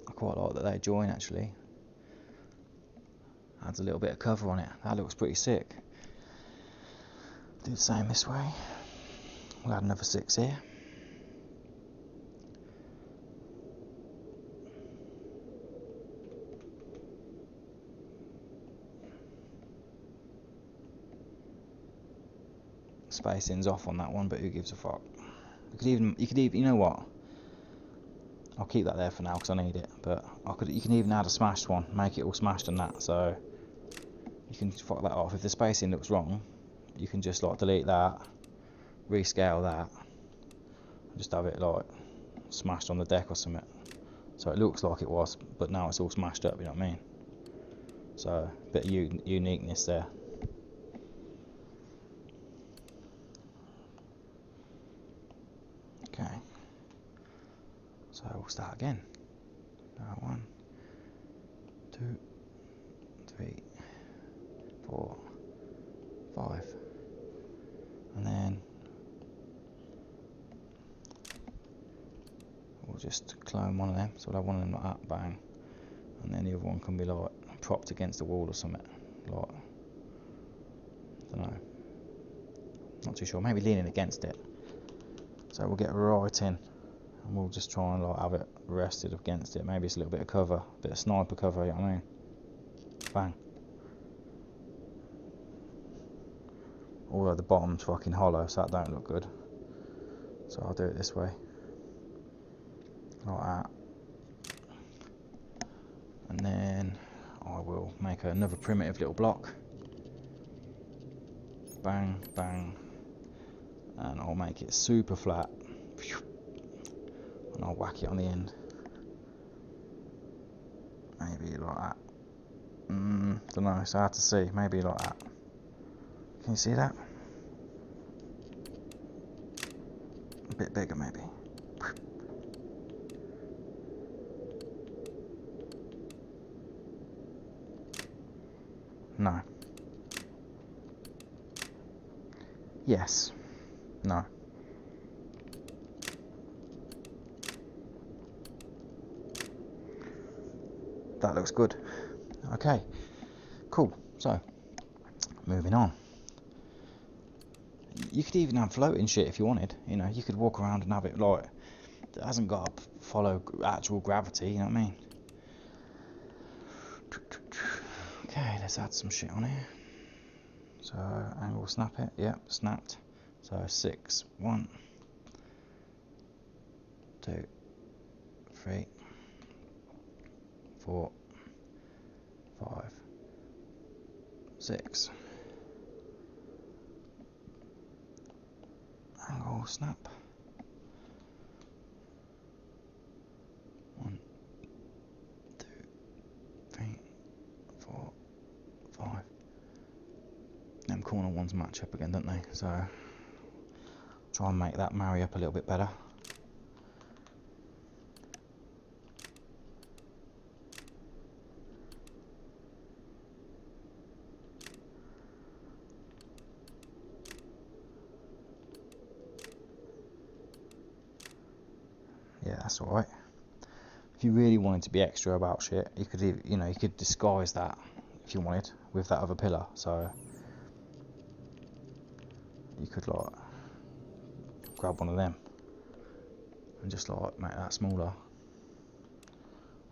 S1: I quite like that they join actually, adds a little bit of cover on it, that looks pretty sick. Do the same this way, we'll add another 6 here. Spacing's off on that one, but who gives a fuck. You could even, you know what? I'll keep that there for now because I need it. But you can even add a smashed one, make it all smashed and that. So you can fuck that off. If the spacing looks wrong, you can just like delete that, rescale that, and just have it like smashed on the deck or something. So it looks like it was, but now it's all smashed up. You know what I mean? So a bit of uniqueness there. Okay, so we'll start again. 1, 2, 3, 4, 5, and then we'll just clone one of them. So we'll have one of them like that, bang, and then the other one can be like propped against the wall or something. Like, I don't know, not too sure. Maybe leaning against it. So we'll get right in. And we'll just try and like have it rested against it. Maybe it's a little bit of cover, a bit of sniper cover, you know what I mean? Bang. Although the bottom's fucking hollow, so that don't look good. So I'll do it this way. Like that. And then I will make another primitive little block. Bang, bang. And I'll make it super flat. And I'll whack it on the end. Maybe like that. Don't know, it's hard to see. Maybe like that. Can you see that? A bit bigger maybe. No. Yes. No. That looks good. Okay, cool. So, moving on. You could even have floating shit if you wanted. You know, you could walk around and have it like it hasn't got to follow actual gravity. You know what I mean? Okay, let's add some shit on here. So angle snap it. Yep, snapped. So 6, 1, 2, 3, 4, 5, 6. snap. 1, 2, 3, 4, 5. Them corner ones match up again, don't they? So try and make that marry up a little bit better. Yeah, that's alright. If you really wanted to be extra about shit, you could, you know, you could disguise that if you wanted with that other pillar. So you could like grab one of them and just like make that smaller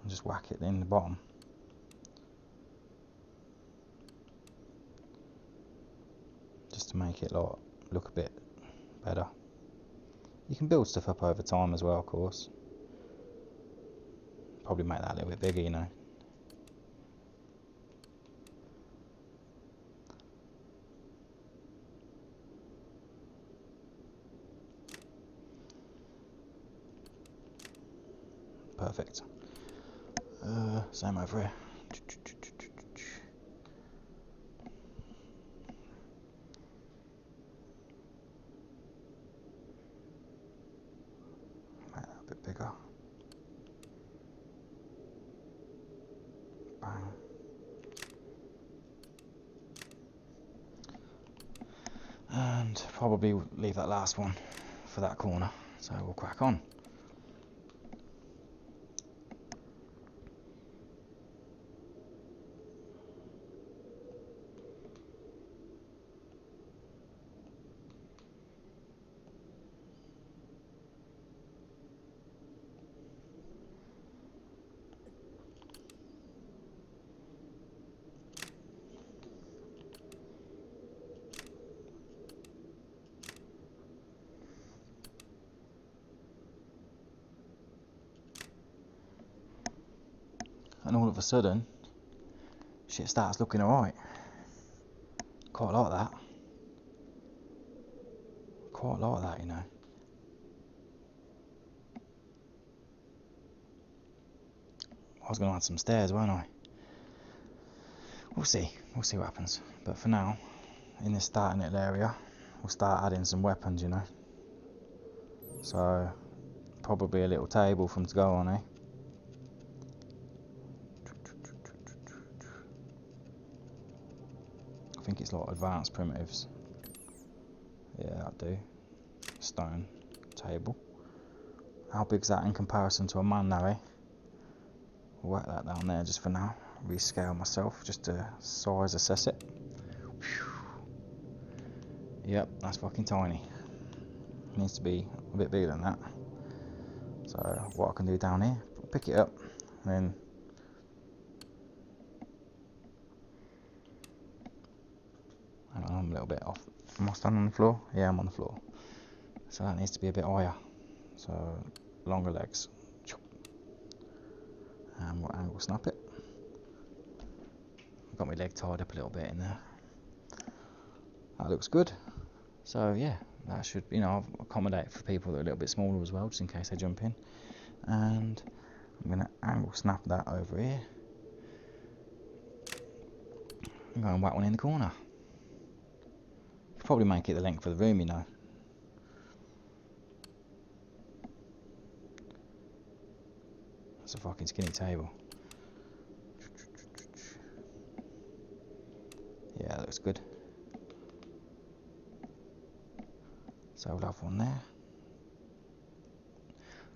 S1: and just whack it in the bottom. Just to make it like look a bit better. You can build stuff up over time as well, of course. Probably make that a little bit bigger, you know. Perfect. Same over here. Make that a bit bigger. Bang. And probably leave that last one for that corner. So we'll crack on. And all of a sudden, shit starts looking alright. Quite like that. Quite like that, you know. I was going to add some stairs, weren't I? We'll see what happens. But for now, in this starting little area, we'll start adding some weapons, you know. So, probably a little table from to go on, eh? I think it's like advanced primitives. Yeah, that'll do. Stone table. How big's that in comparison to a man now, eh? We'll whack that down there just for now. Rescale myself just to size assess it. Yep, that's fucking tiny. It needs to be a bit bigger than that. So what I can do down here, pick it up, and then hang on, I'm a little bit off. Am I standing on the floor? Yeah, I'm on the floor. So that needs to be a bit higher. So longer legs. And what angle snap it. Got my leg tied up a little bit in there. That looks good. So yeah, that should, you know, accommodate for people that are a little bit smaller as well, just in case they jump in. And I'm going to angle snap that over here. I'm going to whack one in the corner. Could probably make it the length of the room, you know. That's a fucking skinny table. Yeah, that looks good. So we'll have one there.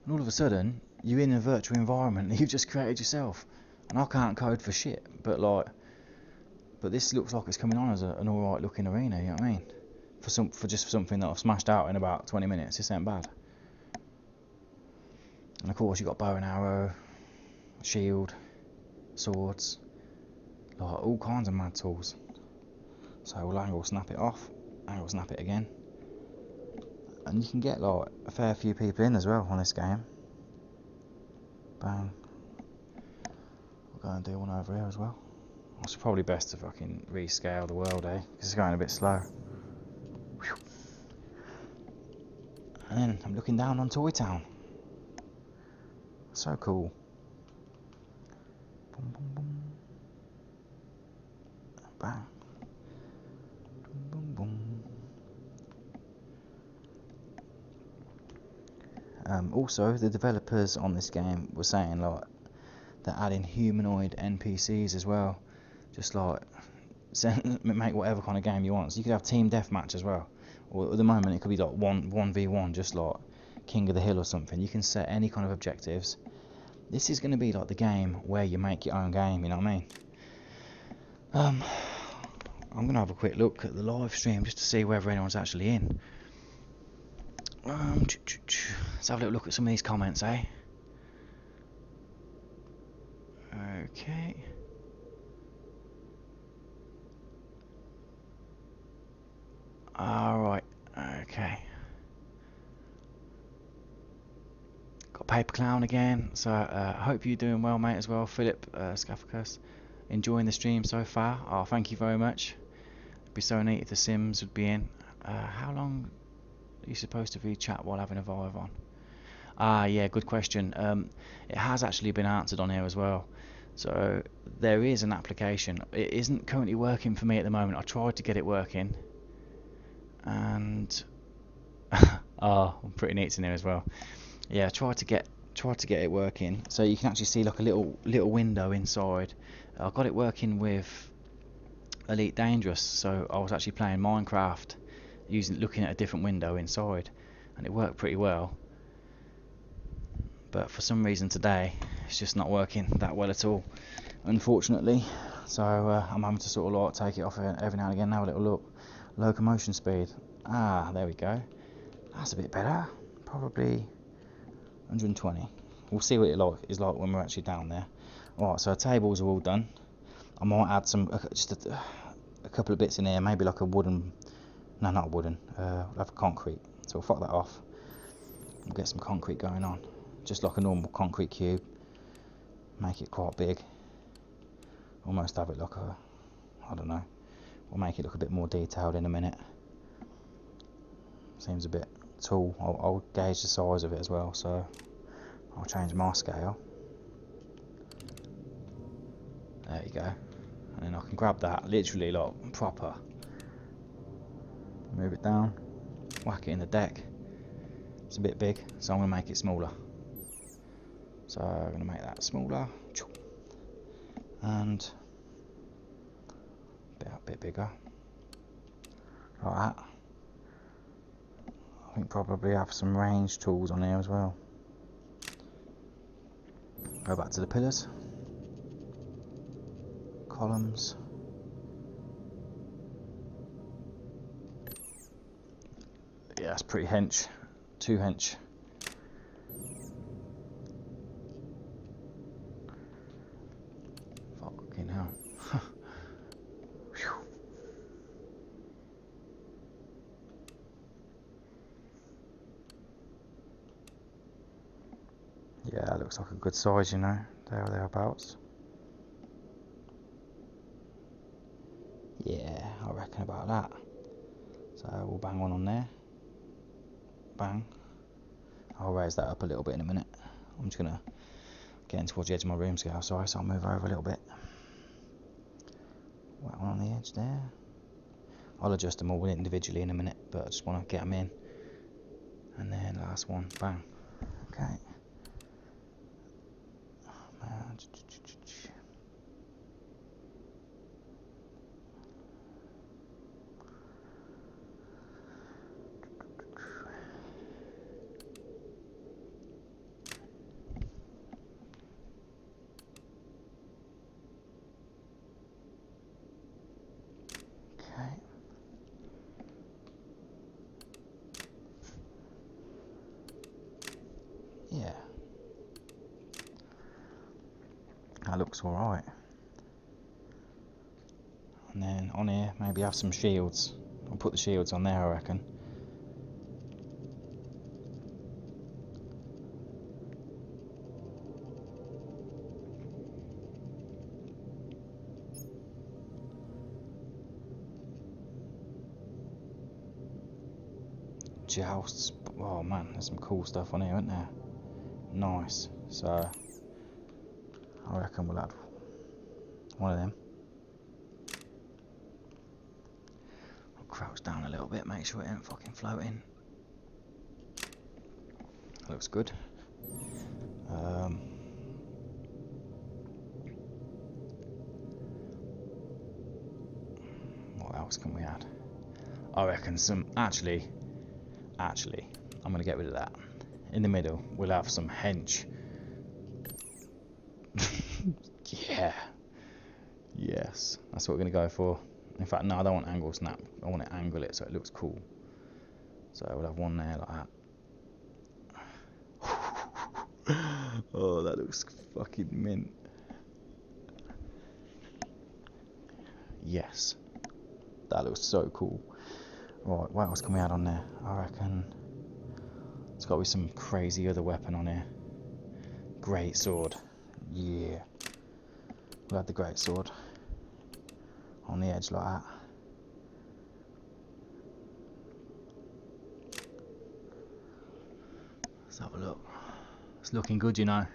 S1: And all of a sudden, you're in a virtual environment that you've just created yourself. And I can't code for shit, but this looks like it's coming on as an alright looking arena, you know what I mean? For just something that I've smashed out in about 20 minutes, this ain't bad. And of course you've got bow and arrow, shield, swords, like all kinds of mad tools. So we'll angle snap it off, angle snap it again. And you can get like a fair few people in as well on this game. Bang. We'll go and do one over here as well. It's probably best to fucking rescale the world, eh? Because it's going a bit slow. And then I'm looking down on Toy Town. So cool. Boom, boom, boom. Bang. Boom, boom, boom. Also, the developers on this game were saying like they're adding humanoid NPCs as well, just like make whatever kind of game you want. So you could have team deathmatch as well, or at the moment it could be like 1v1, just like King of the Hill or something. You can set any kind of objectives. This is going to be like the game where you make your own game, you know what I mean? I'm going to have a quick look at the live stream just to see whether anyone's actually in. Let's have a little look at some of these comments, eh? Okay. Alright, okay. Got Paper Clown again, so hope you're doing well, mate, as well. Philip Scaficus, enjoying the stream so far. Oh, thank you very much. It'd be so neat if the Sims would be in. How long are you supposed to be chat while having a Vive on? Yeah, good question. It has actually been answered on here as well. So there is an application. It isn't currently working for me at the moment. I tried to get it working, and oh, pretty neat in there as well. Yeah, tried to get it working. So you can actually see like a little window inside. I got it working with Elite Dangerous. So I was actually playing Minecraft, looking at a different window inside, and it worked pretty well. But for some reason today it's just not working that well at all, unfortunately. So I'm having to sort of like take it off every now and again. Have a little look. Locomotion speed. There we go. That's a bit better. Probably 120. We'll see what it is like when we're actually down there. Alright, so our tables are all done. I might add just a couple of bits in here, maybe like a wooden, no, not a wooden, we'll have a concrete. So we'll fuck that off. We'll get some concrete going on, just like a normal concrete cube. Make it quite big. Almost have it like a, I don't know. We'll make it look a bit more detailed in a minute. Seems a bit tall. I'll gauge the size of it as well, so I'll change my scale. There you go. And then I can grab that, literally like proper. Move it down, whack it in the deck. It's a bit big, so I'm going to make it smaller. So I'm going to make that smaller. And a bit bigger. Like that. I think probably have some range tools on here as well. Go back to the pillars. Columns. Yeah, that's pretty hench. 2 hench. Fucking hell. Yeah, that looks like a good size, you know, there or thereabouts. Yeah, I reckon about that. So we'll bang one on there. Bang. I'll raise that up a little bit in a minute. I'm just gonna get in towards the edge of my room scale, sorry, so I'll move over a little bit. Whack one on the edge there. I'll adjust them all individually in a minute, but I just want to get them in. And then last one, bang. Okay. Okay. Yeah. That looks alright. And then on here, maybe have some shields. I'll put the shields on there, I reckon. Jousts. Oh man, there's some cool stuff on here, isn't there? Nice. So I reckon we'll have one of them. I'll crouch down a little bit, make sure it ain't fucking floating. Looks good. What else can we add? I reckon some, actually, I'm going to get rid of that. In the middle, we'll have some hench. Yeah. Yes, that's what we're going to go for. In fact, no, I don't want angle snap. I want to angle it so it looks cool. So we'll have one there like that. Oh, that looks fucking mint. Yes. That looks so cool. Right, what else can we add on there? I reckon it's got to be some crazy other weapon on here. Great sword. Yeah. We'll add the great sword on the edge like that. Let's have a look. It's looking good, you know.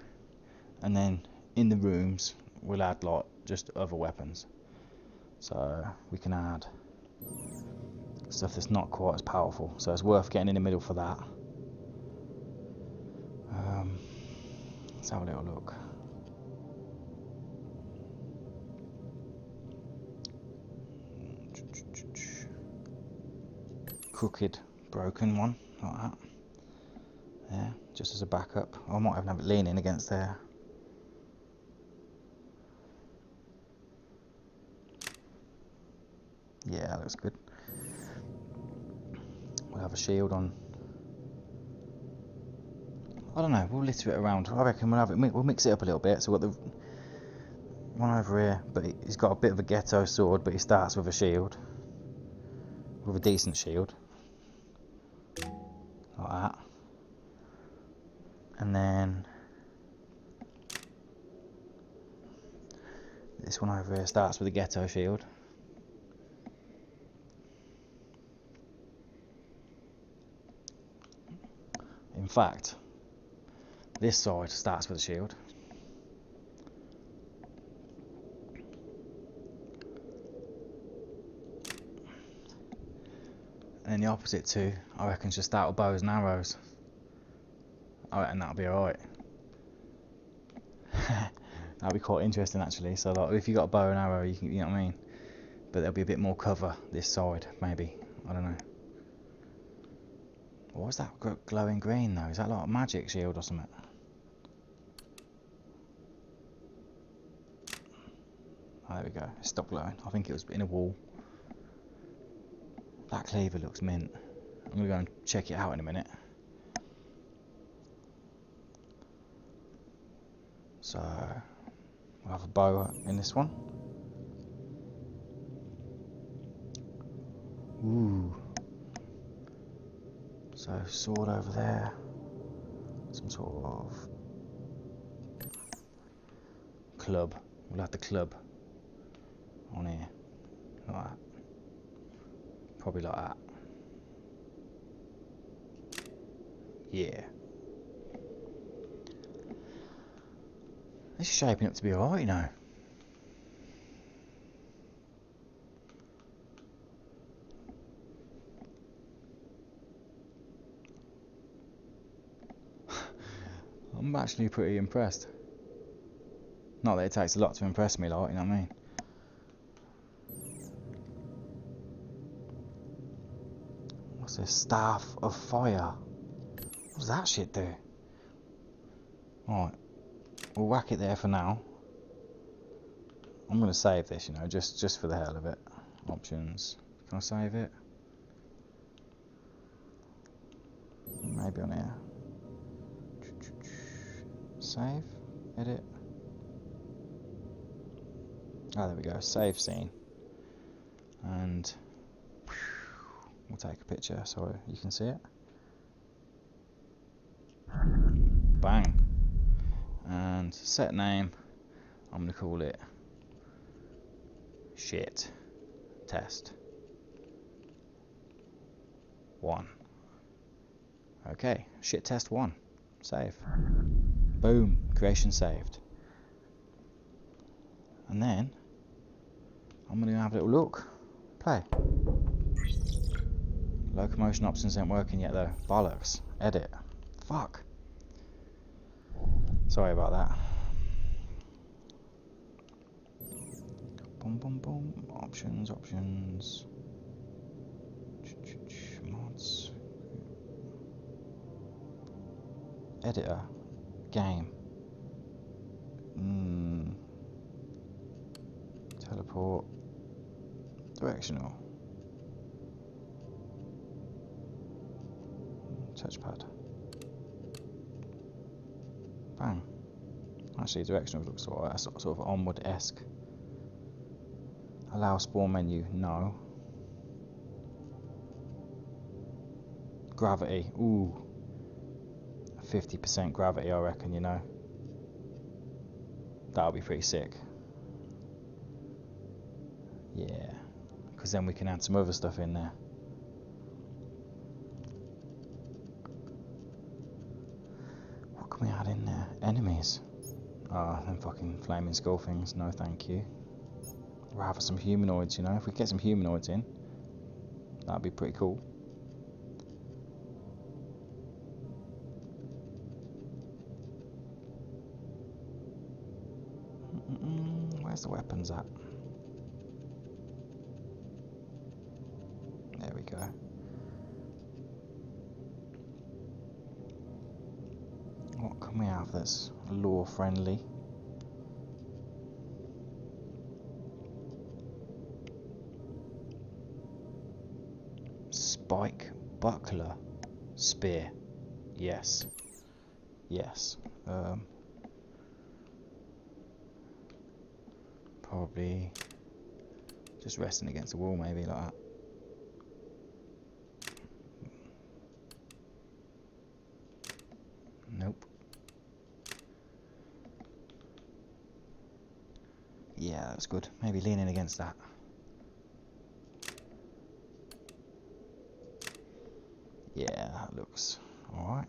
S1: And then in the rooms, we'll add like just other weapons. So we can add stuff that's not quite as powerful. So it's worth getting in the middle for that. Let's have a little look. Crooked, broken one, like that. There, just as a backup. I might even have it leaning against there. Yeah, that looks good. We'll have a shield on. I don't know, we'll litter it around. I reckon we'll mix it up a little bit. So we've got the one over here, but he's got a bit of a ghetto sword, but he starts with a shield. With a decent shield. Like that. And then this one over here starts with a ghetto shield. In fact, this side starts with a shield. And then the opposite two, I reckon, should start with bows and arrows. I reckon that'll be alright. That'll be quite interesting actually. So like, if you got a bow and arrow, you know what I mean? But there'll be a bit more cover this side, maybe. I don't know. What was that glowing green though? Is that like a magic shield or something? Oh, there we go. It stopped glowing. I think it was in a wall. That cleaver looks mint. I'm going to go and check it out in a minute. So, we'll have a bow in this one. Ooh. So, sword over there. Some sort of club. We'll have the club on here. Like that. Probably like that. Yeah. This is shaping up to be alright, you know. I'm actually pretty impressed. Not that it takes a lot to impress me, like, you know what I mean? What's this? Staff of Fire. What does that shit do? Alright. We'll whack it there for now. I'm going to save this, you know, just for the hell of it. Options. Can I save it? Maybe on here. Save. Edit. Oh, there we go. Save scene. And we'll take a picture so you can see it. Bang. And set name. I'm going to call it shit test 1. Okay, shit test 1. Save. Boom, creation saved. And then I'm going to have a little look. Play. Locomotion options ain't working yet though. Bollocks. Edit. Fuck. Sorry about that. Boom, boom, boom. Options. Mods. Editor. Game. Teleport. Directional. Touchpad. Bang. Actually, directional looks alright. That's sort of onward-esque. Allow spawn menu. No. Gravity. Ooh. 50% gravity, I reckon, you know. That'll be pretty sick. Yeah. Because then we can add some other stuff in there. What can we add in there? Enemies. Ah, them fucking flaming skull things. No, thank you. We'll have some humanoids, you know. If we get some humanoids in, that'd be pretty cool. Where's the weapons at? There we go. What can we have that's lore friendly? Spike buckler spear. Yes. Probably just resting against the wall, maybe like that. Nope. Yeah, that's good. Maybe leaning against that. Yeah, that looks alright.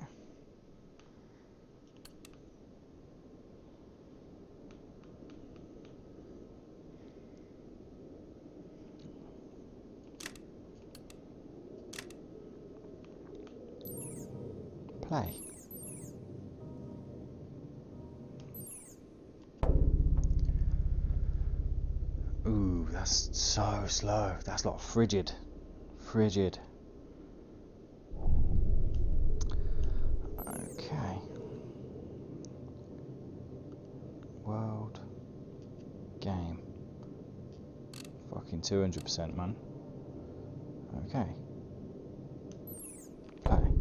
S1: Play. Ooh, that's so slow. That's like frigid. Okay. World. Game. Fucking 200%, man. Okay. Play.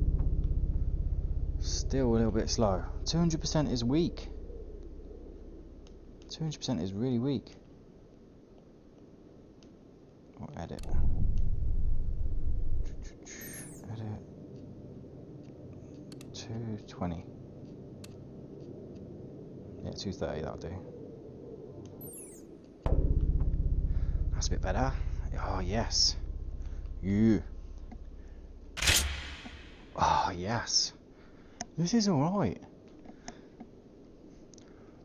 S1: Still a little bit slow. 200% is weak. 200% is really weak. Or edit. Edit. 220. Yeah, 230, that'll do. That's a bit better. Oh, yes. You. Oh, yes. This is alright.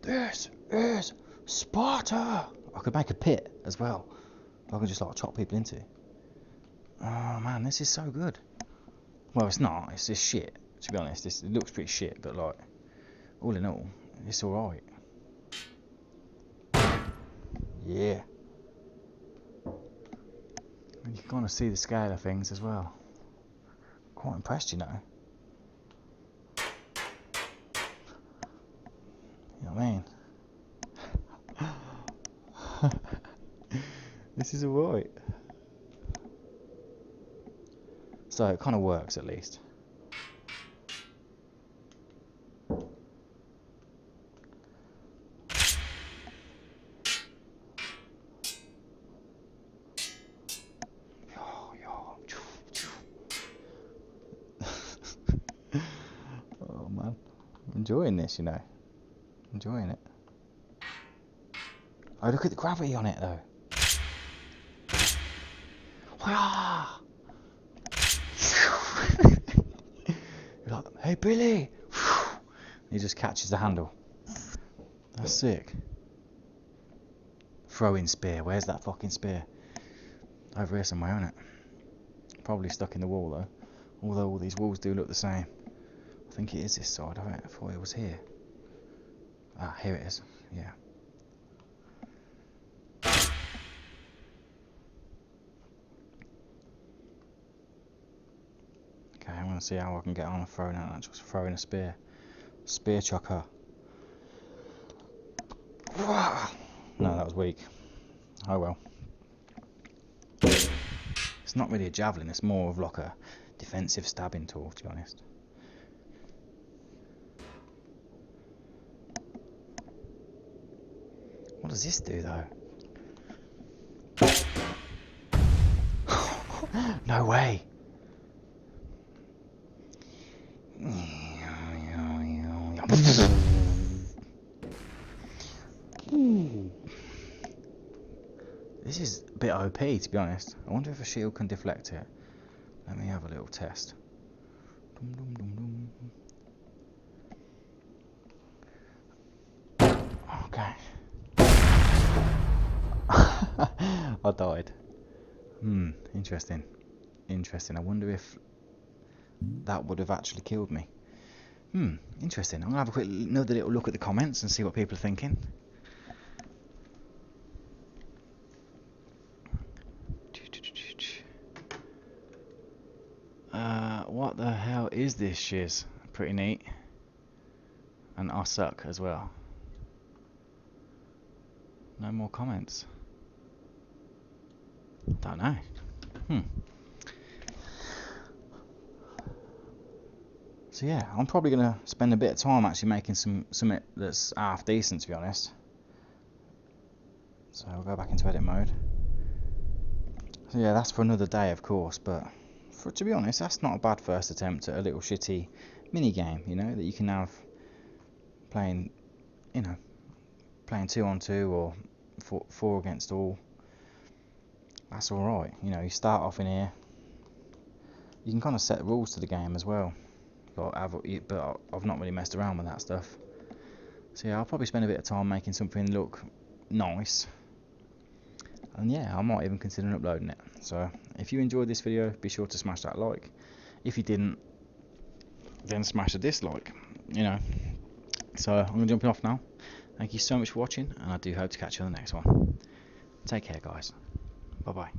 S1: This is Sparta! I could make a pit as well. I can just like chop people into. Oh man, this is so good. Well, it's not. It's just shit. To be honest, it looks pretty shit, but like, all in all, it's alright. Yeah. And you can kind of see the scale of things as well. Quite impressed, you know. You know what I mean? This is alright. So it kind of works at least. Oh man, I'm enjoying this, you know. Enjoying it. Oh, look at the gravity on it though. like, hey Billy! He just catches the handle. That's sick. Throwing spear. Where's that fucking spear? Over here somewhere, isn't it? Probably stuck in the wall though. Although all these walls do look the same. I think it is this side. I thought it was here. Ah, here it is. Yeah. Okay, I'm gonna see how I can get on throwing out. Just throwing a spear. Spear chucker. No, that was weak. Oh well. It's not really a javelin. It's more of like a defensive stabbing tool, to be honest. What does this do though? No way. This is a bit OP, to be honest. I wonder if a shield can deflect it. Let me have a little test. Okay. I died. Interesting. Interesting. I wonder if that would have actually killed me. Interesting. I'm gonna have another little look at the comments and see what people are thinking. What the hell is this shiz? Pretty neat. And I suck as well. No more comments. Don't know. So yeah, I'm probably gonna spend a bit of time actually making something that's half decent, to be honest. So I'll go back into edit mode. So yeah, that's for another day, of course, but to be honest, that's not a bad first attempt at a little shitty mini game, you know, that you can have playing 2-on-2 or 4 against all. That's alright, you know. You start off in here. You can kind of set rules to the game as well, but I've not really messed around with that stuff. So yeah, I'll probably spend a bit of time making something look nice, and yeah, I might even consider uploading it. So if you enjoyed this video, be sure to smash that like. If you didn't, then smash a dislike, you know. So I'm gonna jump off now. Thank you so much for watching, and I do hope to catch you on the next one. Take care, guys. Bye bye.